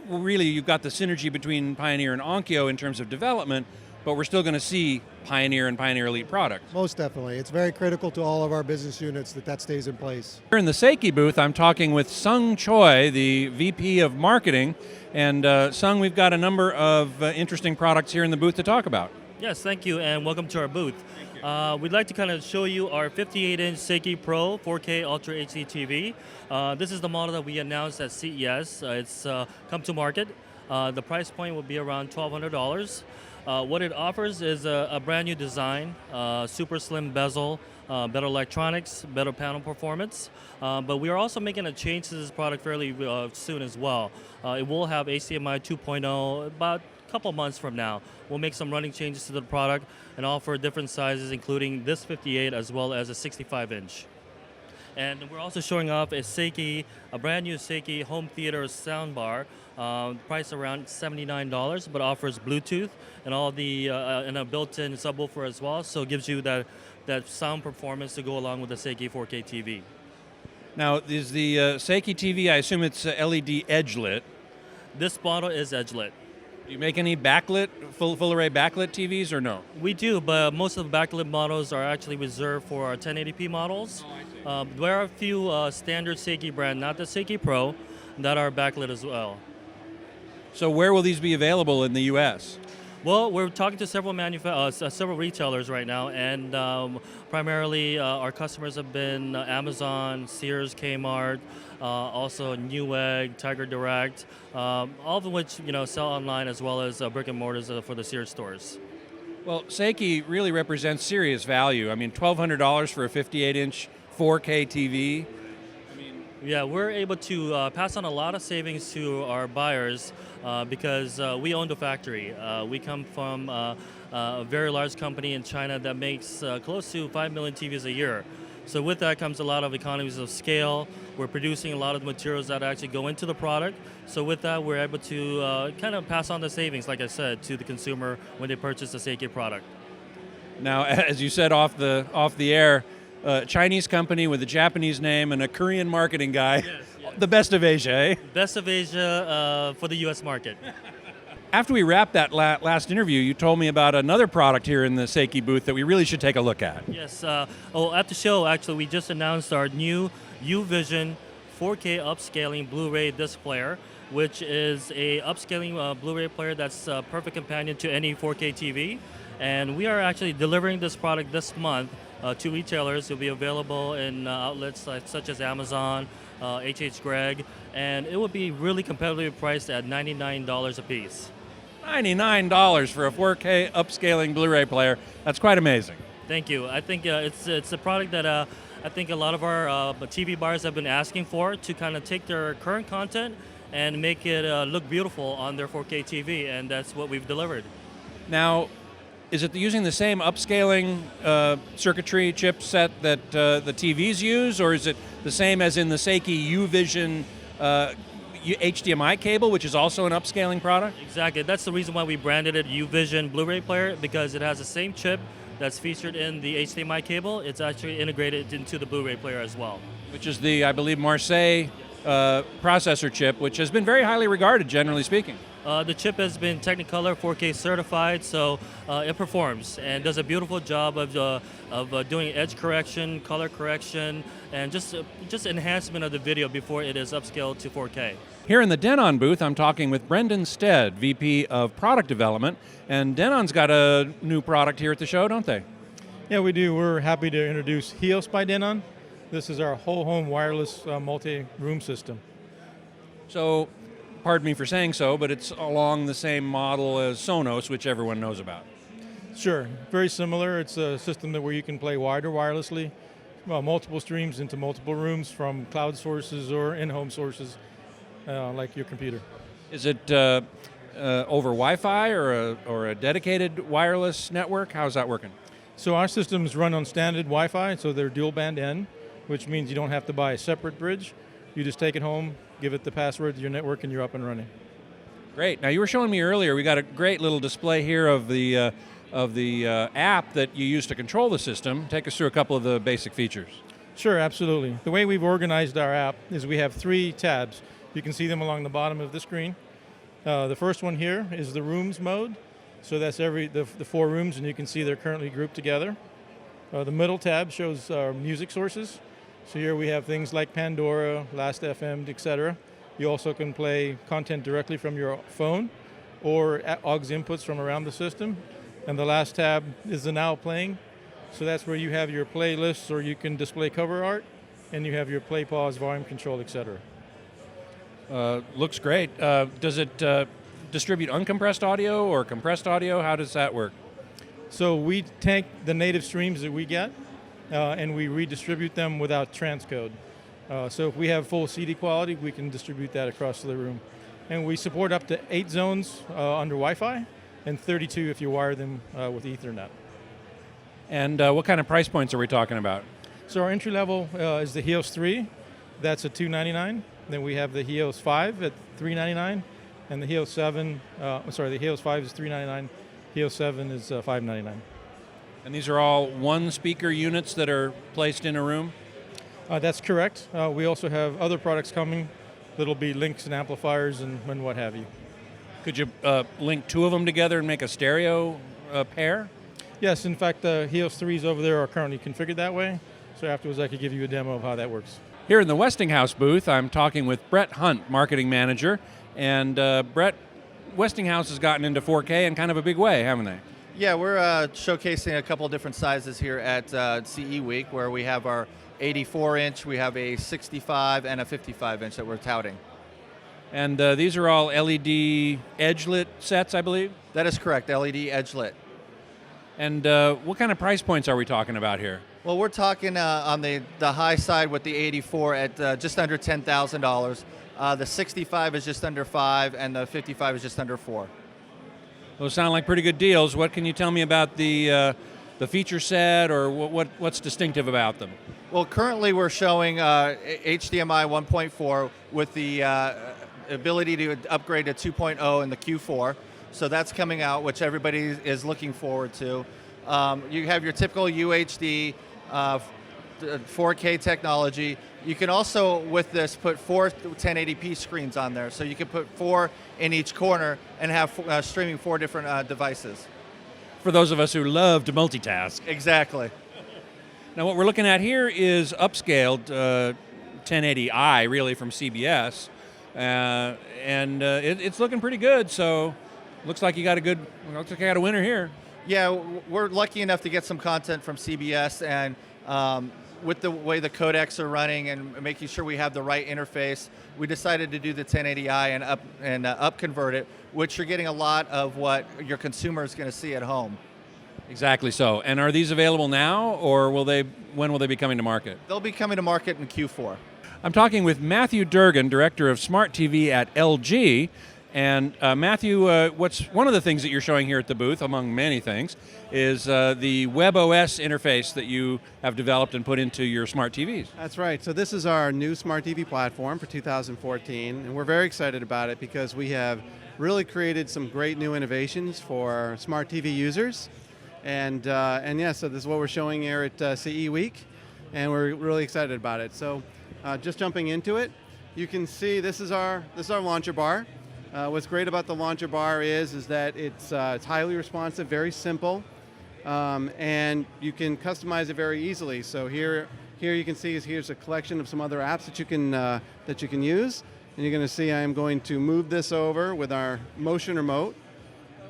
really, you've got the synergy between Pioneer and Onkyo in terms of development, but we're still going to see Pioneer and Pioneer Elite products. Most definitely. It's very critical to all of our business units that stays in place. Here in the Seiki booth, I'm talking with Sung Choi, the VP of Marketing. And Sung, we've got a number of interesting products here in the booth to talk about. Yes, thank you, and welcome to our booth. We'd like to kind of show you our 58-inch Seiki Pro 4K Ultra HD TV. This is the model that we announced at CES. It's come to market. The price point will be around $1,200. What it offers is a brand new design, super slim bezel, better electronics, better panel performance. But we are also making a change to this product fairly soon as well. It will have HDMI 2.0 about couple months from now. We'll make some running changes to the product and offer different sizes, including this 58 as well as a 65-inch. And we're also showing off a brand new Seiki home theater soundbar, priced around $79, but offers Bluetooth and all and a built-in subwoofer as well. So it gives you that sound performance to go along with the Seiki 4K TV. Now, is the Seiki TV? I assume it's LED edge lit. This model is edge lit. Do you make any backlit, full array backlit TVs or no? We do, but most of the backlit models are actually reserved for our 1080p models. There are a few standard Seiki brand, not the Seiki Pro, that are backlit as well. So where will these be available in the U.S.? Well, we're talking to several retailers right now, and primarily our customers have been Amazon, Sears, Kmart, also Newegg, Tiger Direct, all of which sell online as well as brick and mortars for the Sears stores. Well, Seiki really represents serious value. I mean, $1,200 for a 58-inch 4K TV. Yeah, we're able to pass on a lot of savings to our buyers because we own the factory. We come from a very large company in China that makes close to 5 million TVs a year. So with that comes a lot of economies of scale. We're producing a lot of the materials that actually go into the product. So with that, we're able to kind of pass on the savings, like I said, to the consumer when they purchase a Seiki product. Now, as you said off the air, Chinese company with a Japanese name and a Korean marketing guy. Yes. The best of Asia, eh? Best of Asia for the U.S. market. After we wrapped that last interview, you told me about another product here in the Seiki booth that we really should take a look at. Yes. At the show, actually, we just announced our new UVision 4K upscaling Blu-ray disc player, which is a upscaling Blu-ray player that's a perfect companion to any 4K TV. And we are actually delivering this product this month to retailers. It'll be available in outlets such as Amazon, HH Gregg, and it will be really competitively priced at $99 a piece. $99 for a 4K upscaling Blu-ray player. That's quite amazing. Thank you. I think it's a product that I think a lot of our TV buyers have been asking for, to kind of take their current content and make it look beautiful on their 4K TV, and that's what we've delivered. Now, is it using the same upscaling circuitry chipset that the TVs use, or is it the same as in the Seiki UVision HDMI cable, which is also an upscaling product? Exactly. That's the reason why we branded it UVision Blu-ray player, because it has the same chip that's featured in the HDMI cable. It's actually integrated into the Blu-ray player as well. Which is the, I believe, Marseille processor chip, which has been very highly regarded, generally speaking. The chip has been Technicolor 4K certified, so it performs and does a beautiful job of doing edge correction, color correction, and just enhancement of the video before it is upscaled to 4K. Here in the Denon booth, I'm talking with Brendan Stead, VP of Product Development, and Denon's got a new product here at the show, don't they? Yeah, we do. We're happy to introduce HEOS by Denon. This is our whole home wireless multi-room system. So, pardon me for saying so, but it's along the same model as Sonos, which everyone knows about. Sure, very similar. It's a system where you can play wired or wirelessly, multiple streams into multiple rooms from cloud sources or in-home sources, like your computer. Is it over Wi-Fi or a dedicated wireless network? How's that working? So our systems run on standard Wi-Fi, so they're dual band N, which means you don't have to buy a separate bridge. You just take it home, give it the password to your network, and you're up and running. Great. Now, you were showing me earlier, we got a great little display here of the app that you use to control the system. Take us through a couple of the basic features. Sure, absolutely. The way we've organized our app is we have 3 tabs. You can see them along the bottom of the screen. The first one here is the rooms mode. So that's the 4 rooms, and you can see they're currently grouped together. The middle tab shows our music sources. So here we have things like Pandora, Last.fm, etc. You also can play content directly from your phone or aux inputs from around the system. And the last tab is the Now Playing. So that's where you have your playlists, or you can display cover art, and you have your play, pause, volume control, etc. Looks great. Does it distribute uncompressed audio or compressed audio? How does that work? So we take the native streams that we get, and we redistribute them without transcode. So if we have full CD quality, we can distribute that across the room. And we support up to 8 zones under Wi-Fi, and 32 if you wire them with Ethernet. And what kind of price points are we talking about? So our entry level is the HEOS 3. That's at $299. Then we have the HEOS 5 at $399, and the HEOS 7. The HEOS 5 is $399. HEOS 7 is $599. And these are all one-speaker units that are placed in a room? That's correct. We also have other products coming that'll be links and amplifiers and what have you. Could you link 2 of them together and make a stereo pair? Yes, in fact, the HEOS 3s over there are currently configured that way. So afterwards, I could give you a demo of how that works. Here in the Westinghouse booth, I'm talking with Brett Hunt, marketing manager. And Brett, Westinghouse has gotten into 4K in kind of a big way, haven't they? Yeah, we're showcasing a couple of different sizes here at CE Week, where we have our 84-inch, we have a 65 and a 55-inch that we're touting. And these are all LED edge-lit sets, I believe? That is correct, LED edge-lit. And what kind of price points are we talking about here? Well, we're talking on the high side with the 84 at just under $10,000. The 65 is just under $5,000, and the 55 is just under $4,000. Those sound like pretty good deals. What can you tell me about the feature set, or what's distinctive about them? Well, currently we're showing HDMI 1.4 with the ability to upgrade to 2.0 in the Q4. So that's coming out, which everybody is looking forward to. You have your typical UHD 4K technology. You can also, with this, put 4 1080p screens on there. So you can put 4 in each corner and have streaming 4 different devices. For those of us who love to multitask. Exactly. Now what we're looking at here is upscaled 1080i, really, from CBS. And it's looking pretty good, so looks like you got a winner here. Yeah, we're lucky enough to get some content from CBS, and with the way the codecs are running and making sure we have the right interface, we decided to do the 1080i and up convert it, which you're getting a lot of what your consumer is going to see at home. Exactly so. And are these available now, or when will they be coming to market? They'll be coming to market in Q4. I'm talking with Matthew Durgan, Director of Smart TV at LG. And Matthew, what's one of the things that you're showing here at the booth, among many things, is the WebOS interface that you have developed and put into your smart TVs. That's right. So this is our new smart TV platform for 2014, and we're very excited about it because we have really created some great new innovations for smart TV users. And yeah, so this is what we're showing here at CE Week, and we're really excited about it. So just jumping into it, you can see this is our launcher bar. What's great about the launcher bar is that it's highly responsive, very simple, and you can customize it very easily. So here you can see here's a collection of some other apps that you can use, and you're going to see I am going to move this over with our motion remote,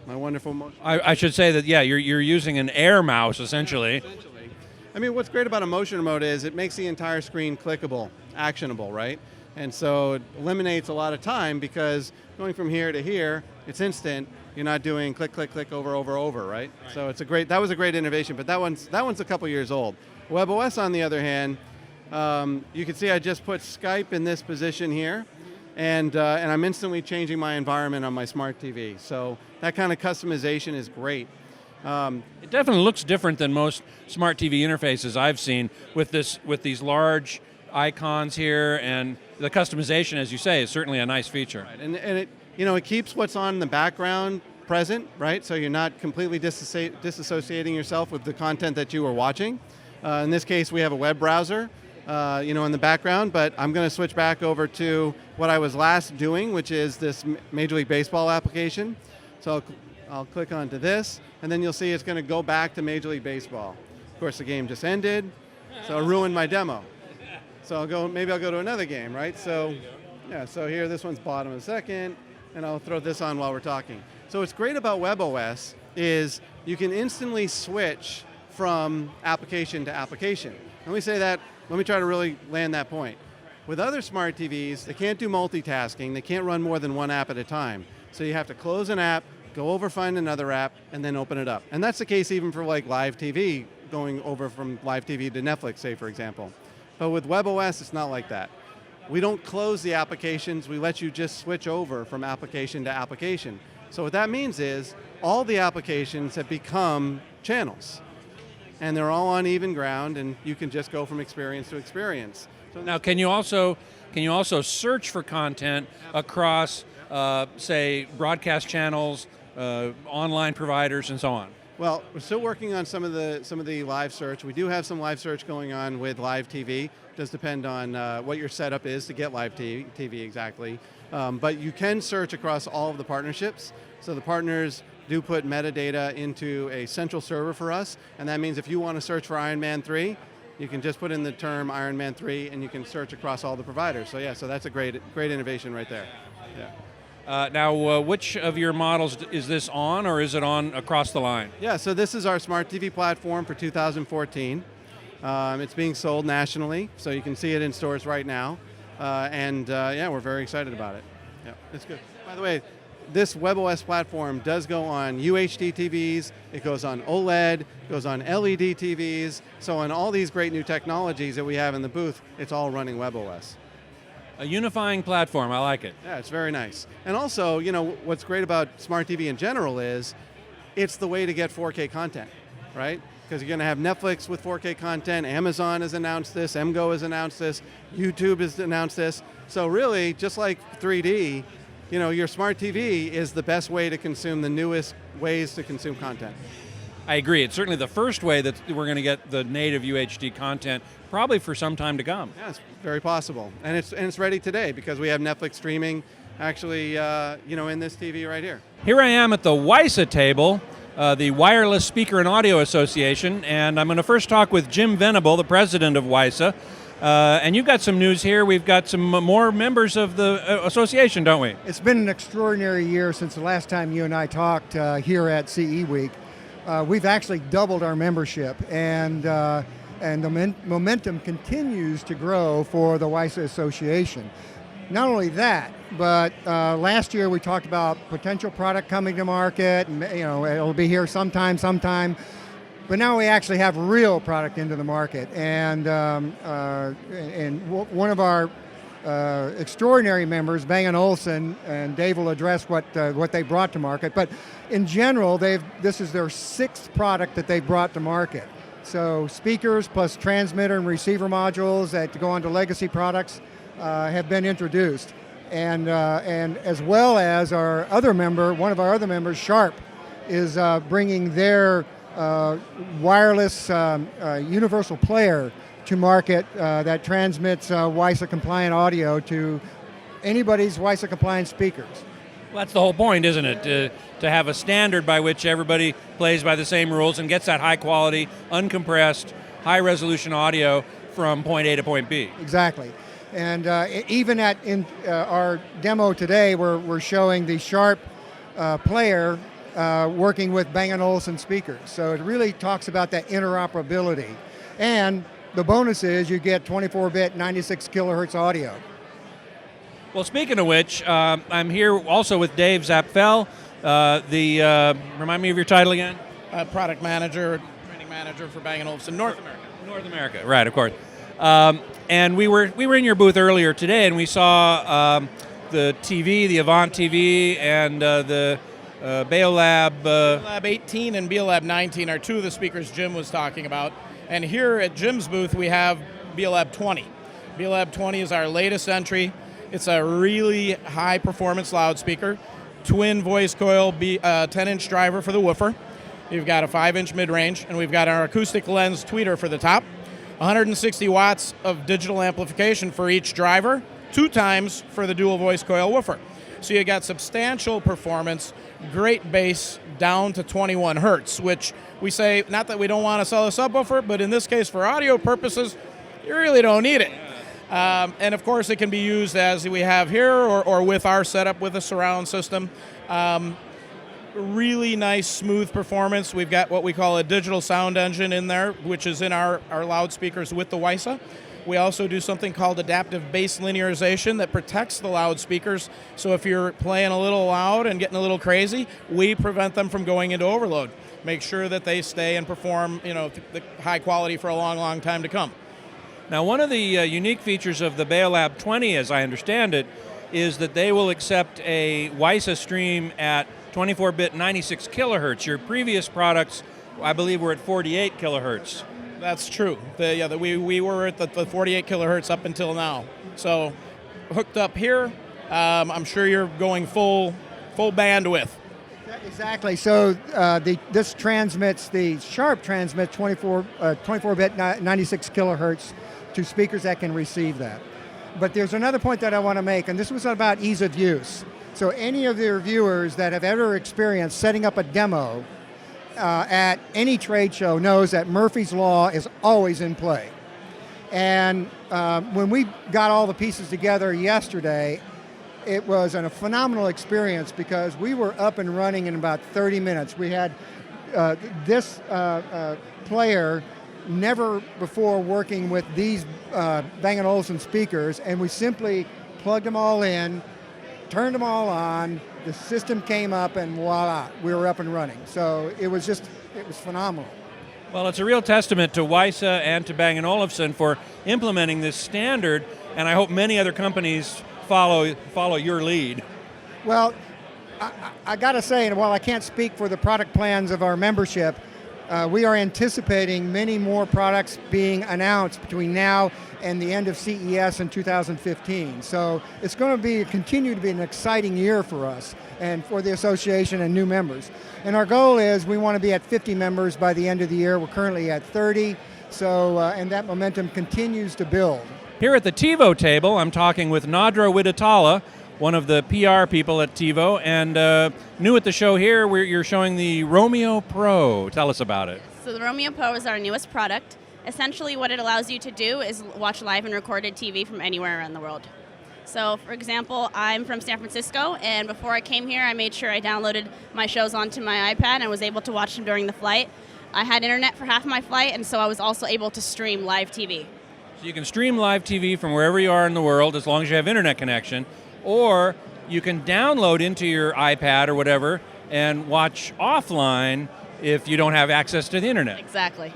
my wonderful motion. I should say that you're using an air mouse essentially. Yeah, essentially. I mean, what's great about a motion remote is it makes the entire screen clickable, actionable, right? And so it eliminates a lot of time because going from here to here, it's instant. You're not doing click, click, click, over, right? So that was a great innovation, but that one's a couple years old. WebOS, on the other hand, you can see I just put Skype in this position here, and I'm instantly changing my environment on my smart TV. So that kind of customization is great. It definitely looks different than most smart TV interfaces I've seen with these large icons here, and the customization, as you say, is certainly a nice feature. Right. And it it keeps what's on in the background present, right? So you're not completely disassociating yourself with the content that you were watching. In this case, we have a web browser, in the background, but I'm going to switch back over to what I was last doing, which is this Major League Baseball application. So I'll click onto this, and then you'll see it's going to go back to Major League Baseball. Of course, the game just ended, so I ruined my demo. So maybe I'll go to another game, right? So, yeah. So here, this one's bottom of the second, and I'll throw this on while we're talking. So what's great about WebOS is you can instantly switch from application to application. Let me say that. Let me try to really land that point. With other smart TVs, they can't do multitasking. They can't run more than one app at a time. So you have to close an app, go over, find another app, and then open it up. And that's the case even for like live TV, going over from live TV to Netflix, say, for example. But with WebOS, it's not like that. We don't close the applications. We let you just switch over from application to application. So what that means is all the applications have become channels. And they're all on even ground, and you can just go from experience to experience. So now, can you also search for content across, say, broadcast channels, online providers, and so on? Well, we're still working on some of the live search. We do have some live search going on with live TV. It does depend on what your setup is to get live TV exactly. But you can search across all of the partnerships. So the partners do put metadata into a central server for us, and that means if you want to search for Iron Man 3, you can just put in the term Iron Man 3 and you can search across all the providers. So yeah, so that's a great innovation right there. Yeah. Now, which of your models is this on, or is it on across the line? Yeah, so this is our smart TV platform for 2014. It's being sold nationally, so you can see it in stores right now. Yeah, we're very excited about it. Yeah, it's good. By the way, this WebOS platform does go on UHD TVs, it goes on OLED, it goes on LED TVs, so on all these great new technologies that we have in the booth, it's all running WebOS. A unifying platform, I like it. Yeah, it's very nice. And also, what's great about smart TV in general is it's the way to get 4K content, right? Because you're going to have Netflix with 4K content, Amazon has announced this, MGO has announced this, YouTube has announced this. So really, just like 3D, your smart TV is the best way to consume the newest ways to consume content. I agree. It's certainly the first way that we're going to get the native UHD content, probably for some time to come. Yeah, it's very possible. And it's ready today because we have Netflix streaming actually, in this TV right here. Here I am at the Wisa table, the Wireless Speaker and Audio Association, and I'm going to first talk with Jim Venable, the president of Wisa. And you've got some news here. We've got some more members of the association, don't we? It's been an extraordinary year since the last time you and I talked here at CE Week. We've actually doubled our membership, and the momentum continues to grow for the Wisa Association. Not only that, but last year we talked about potential product coming to market, and it'll be here sometime. But now we actually have real product into the market, and one of our extraordinary members, Bang & Olufsen, and Dave will address what they brought to market. But in general, this is their 6th product that they've brought to market. So speakers plus transmitter and receiver modules that go onto legacy products have been introduced. And as well as our other member, one of our other members, Sharp, is bringing their wireless universal player to market that transmits Wisa compliant audio to anybody's Wisa compliant speakers. Well, that's the whole point, isn't it? To have a standard by which everybody plays by the same rules and gets that high quality, uncompressed, high resolution audio from point A to point B. Exactly. And even in our demo today, we're showing the Sharp player working with Bang & Olufsen speakers. So it really talks about that interoperability. And the bonus is you get 24-bit 96 kilohertz audio. Well, speaking of which, I'm here also with Dave Zapfel. Remind me of your title again? Product manager, training manager for Bang & Olufsen North America. North America, right, of course. And we were in your booth earlier today, and we saw the TV, the Avant TV, and the Beolab. Beolab 18 and Beolab 19 are 2 of the speakers Jim was talking about. And here at Jim's booth, we have Beolab 20. Beolab 20 is our latest entry. It's a really high performance loudspeaker, twin voice coil, 10-inch driver for the woofer. You've got a 5-inch mid-range, and we've got our acoustic lens tweeter for the top. 160 watts of digital amplification for each driver, 2 times for the dual voice coil woofer. So you got substantial performance, great bass down to 21 hertz, which we say, not that we don't want to sell a subwoofer, but in this case for audio purposes, you really don't need it. And of course it can be used as we have here or with our setup with a surround system. Really nice, smooth performance. We've got what we call a digital sound engine in there, which is in our loudspeakers with the Wisa. We also do something called adaptive bass linearization that protects the loudspeakers. So if you're playing a little loud and getting a little crazy, we prevent them from going into overload. Make sure that they stay and perform, the high quality for a long, long time to come. Now, one of the unique features of the Beolab 20, as I understand it, is that they will accept a Wisa stream at 24-bit 96 kilohertz. Your previous products, I believe, were at 48 kilohertz. That's true. We were at the 48 kilohertz up until now. So hooked up here, I'm sure you're going full bandwidth. Exactly. So this transmits, the Sharp transmits 24-bit 96 kilohertz to speakers that can receive that. But there's another point that I want to make, and this was about ease of use. So any of the reviewers that have ever experienced setting up a demo at any trade show knows that Murphy's Law is always in play. And when we got all the pieces together yesterday, it was a phenomenal experience because we were up and running in about 30 minutes. We had this player never before working with these Bang & Olufsen speakers, and we simply plugged them all in, turned them all on, the system came up, and voila, we were up and running. So it was phenomenal. Well, it's a real testament to Wisa and to Bang & Olufsen for implementing this standard, and I hope many other companies follow your lead. Well, I got to say, and while I can't speak for the product plans of our membership, we are anticipating many more products being announced between now and the end of CES in 2015. So it's going to continue to be an exciting year for us and for the association and new members. And our goal is we want to be at 50 members by the end of the year. We're currently at 30, so and that momentum continues to build. Here at the TiVo table, I'm talking with Nadra Widatala, one of the PR people at TiVo, and new at the show here, you're showing the Roamio Pro. Tell us about it. So the Roamio Pro is our newest product. Essentially what it allows you to do is watch live and recorded TV from anywhere around the world. So for example, I'm from San Francisco, and before I came here I made sure I downloaded my shows onto my iPad and was able to watch them during the flight. I had internet for half my flight, and so I was also able to stream live TV. So you can stream live TV from wherever you are in the world as long as you have internet connection, or you can download into your iPad or whatever and watch offline if you don't have access to the internet. Exactly.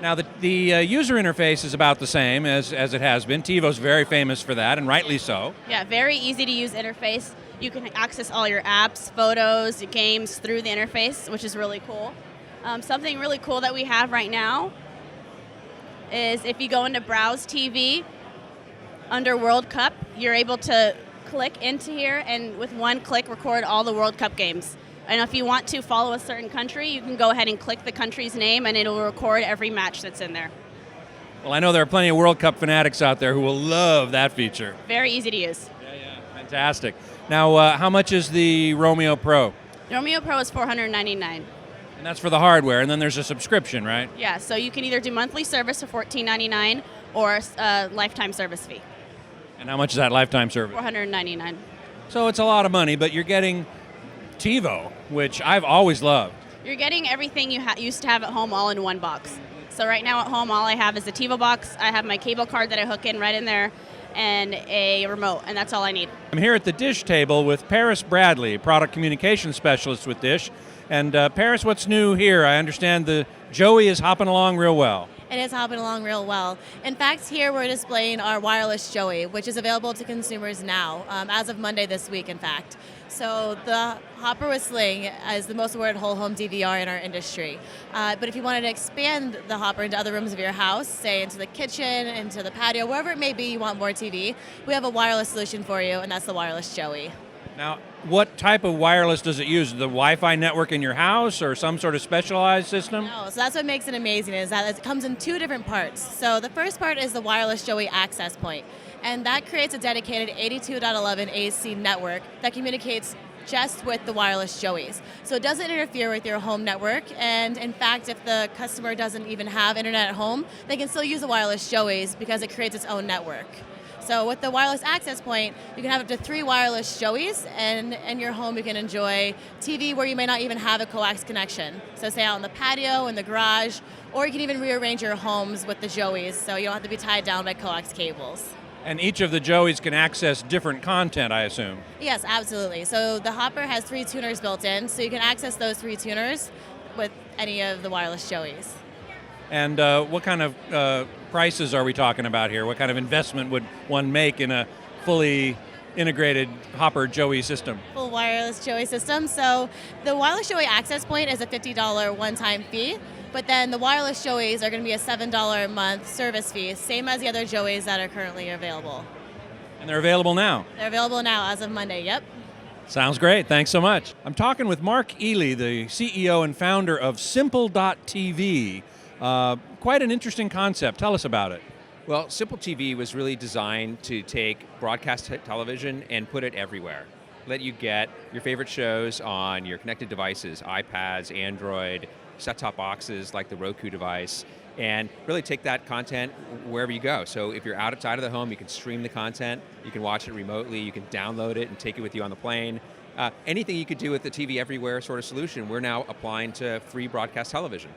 Now, the user interface is about the same as it has been. TiVo's very famous for that, and rightly so. Yeah, very easy to use interface. You can access all your apps, photos, games through the interface, which is really cool. Something really cool that we have right now is if you go into Browse TV, under World Cup, you're able to click into here and with one click record all the World Cup games. And if you want to follow a certain country, you can go ahead and click the country's name and it'll record every match that's in there. Well, I know there are plenty of World Cup fanatics out there who will love that feature. Very easy to use. Yeah, fantastic. Now, how much is the Roamio Pro? The Roamio Pro is $499. And that's for the hardware, and then there's a subscription, right? Yeah, so you can either do monthly service for $14.99 or a lifetime service fee. And how much is that lifetime service? $499. So it's a lot of money, but you're getting TiVo, which I've always loved. You're getting everything you used to have at home all in one box. So right now at home, all I have is a TiVo box. I have my cable card that I hook in right in there and a remote, and that's all I need. I'm here at the Dish table with Paris Bradley, product communications specialist with Dish. And Paris, what's new here? I understand the Joey is hopping along real well. It is hopping along real well. In fact, here we're displaying our wireless Joey, which is available to consumers now, as of Monday this week, in fact. So the Hopper with Sling is the most awarded whole home DVR in our industry. But if you wanted to expand the Hopper into other rooms of your house, say into the kitchen, into the patio, wherever it may be you want more TV, we have a wireless solution for you, and that's the wireless Joey. Now, what type of wireless does it use? The Wi-Fi network in your house or some sort of specialized system? No, so that's what makes it amazing is that it comes in two different parts. So the first part is the wireless Joey access point, and that creates a dedicated 82.11 AC network that communicates just with the wireless Joeys. So it doesn't interfere with your home network, and in fact, if the customer doesn't even have internet at home, they can still use the wireless Joeys because it creates its own network. So with the wireless access point, you can have up to 3 wireless Joeys, and in your home you can enjoy TV where you may not even have a coax connection. So say out in the patio, in the garage, or you can even rearrange your homes with the Joeys so you don't have to be tied down by coax cables. And each of the Joeys can access different content, I assume. Yes, absolutely. So the Hopper has 3 tuners built in, so you can access those 3 tuners with any of the wireless Joeys. And what kind of prices are we talking about here? What kind of investment would one make in a fully integrated Hopper Joey system? Full wireless Joey system. So the wireless Joey access point is a $50 one-time fee, but then the wireless Joeys are going to be a $7 a month service fee, same as the other Joeys that are currently available. And they're available now? They're available now as of Monday, yep. Sounds great. Thanks so much. I'm talking with Mark Ely, the CEO and founder of Simple.tv. Quite an interesting concept. Tell us about it. Well, Simple TV was really designed to take broadcast television and put it everywhere. Let you get your favorite shows on your connected devices, iPads, Android, set-top boxes like the Roku device, and really take that content wherever you go. So if you're outside of the home, you can stream the content, you can watch it remotely, you can download it and take it with you on the plane. Anything you could do with the TV Everywhere sort of solution, we're now applying to free broadcast television.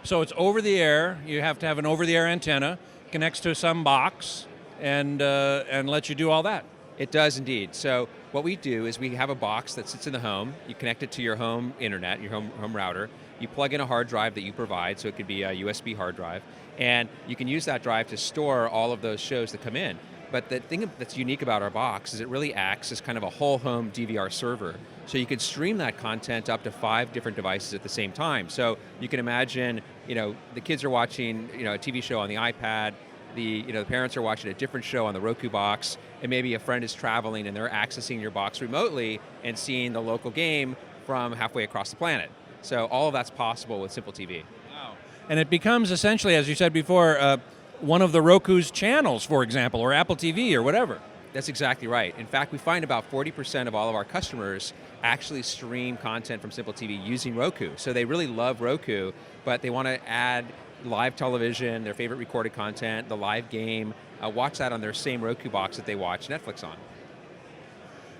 So it's over the air. You have to have an over-the-air antenna, connects to some box, and lets you do all that. It does indeed. So what we do is we have a box that sits in the home. You connect it to your home internet, your home router. You plug in a hard drive that you provide, so it could be a USB hard drive, and you can use that drive to store all of those shows that come in. But the thing that's unique about our box is it really acts as kind of a whole home DVR server. So you could stream that content up to 5 different devices at the same time. So you can imagine, the kids are watching, a TV show on the iPad, the parents are watching a different show on the Roku box, and maybe a friend is traveling and they're accessing your box remotely and seeing the local game from halfway across the planet. So all of that's possible with Simple TV. Wow. And it becomes essentially, as you said before, one of the Roku's channels, for example, or Apple TV or whatever. That's exactly right. In fact, we find about 40% of all of our customers actually stream content from Simple TV using Roku. So they really love Roku, but they want to add live television, their favorite recorded content, the live game, watch that on their same Roku box that they watch Netflix on.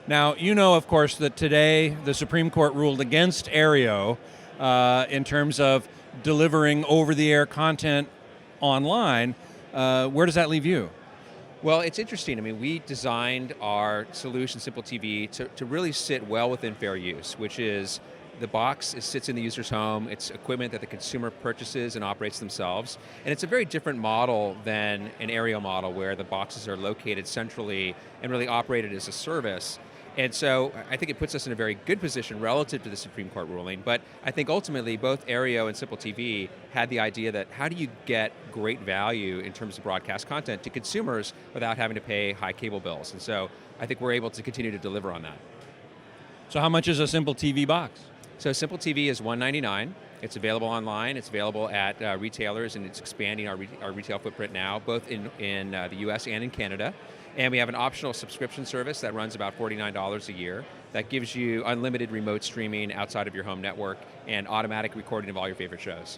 Now, of course, that today the Supreme Court ruled against Aereo in terms of delivering over-the-air content online. Where does that leave you? Well, it's interesting. I mean, we designed our solution, Simple TV, to really sit well within fair use, which is the box sits in the user's home. It's equipment that the consumer purchases and operates themselves. And it's a very different model than an aerial model where the boxes are located centrally and really operated as a service. And so I think it puts us in a very good position relative to the Supreme Court ruling, but I think ultimately both Aereo and Simple TV had the idea that how do you get great value in terms of broadcast content to consumers without having to pay high cable bills? And so I think we're able to continue to deliver on that. So how much is a Simple TV box? So Simple TV is $199. It's available online. It's available at retailers, and it's expanding our retail footprint now, both in the US and in Canada. And we have an optional subscription service that runs about $49 a year that gives you unlimited remote streaming outside of your home network and automatic recording of all your favorite shows.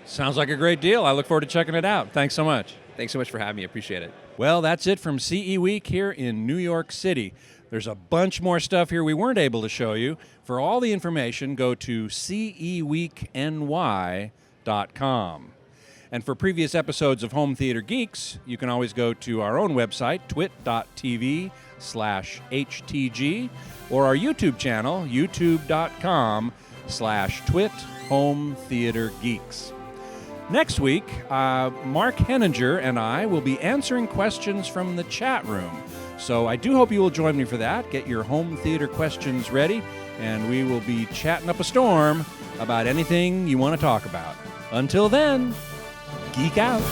Sounds like a great deal. I look forward to checking it out. Thanks so much. Thanks so much for having me. Appreciate it. Well, that's it from CE Week here in New York City. There's a bunch more stuff here we weren't able to show you. For all the information, go to ceweekny.com. And for previous episodes of Home Theater Geeks, you can always go to our own website, twit.tv/HTG, or our YouTube channel, youtube.com/twit-home-theater-geeks. Next week, Mark Henninger and I will be answering questions from the chat room. So I do hope you will join me for that. Get your home theater questions ready, and we will be chatting up a storm about anything you want to talk about. Until then, geek out.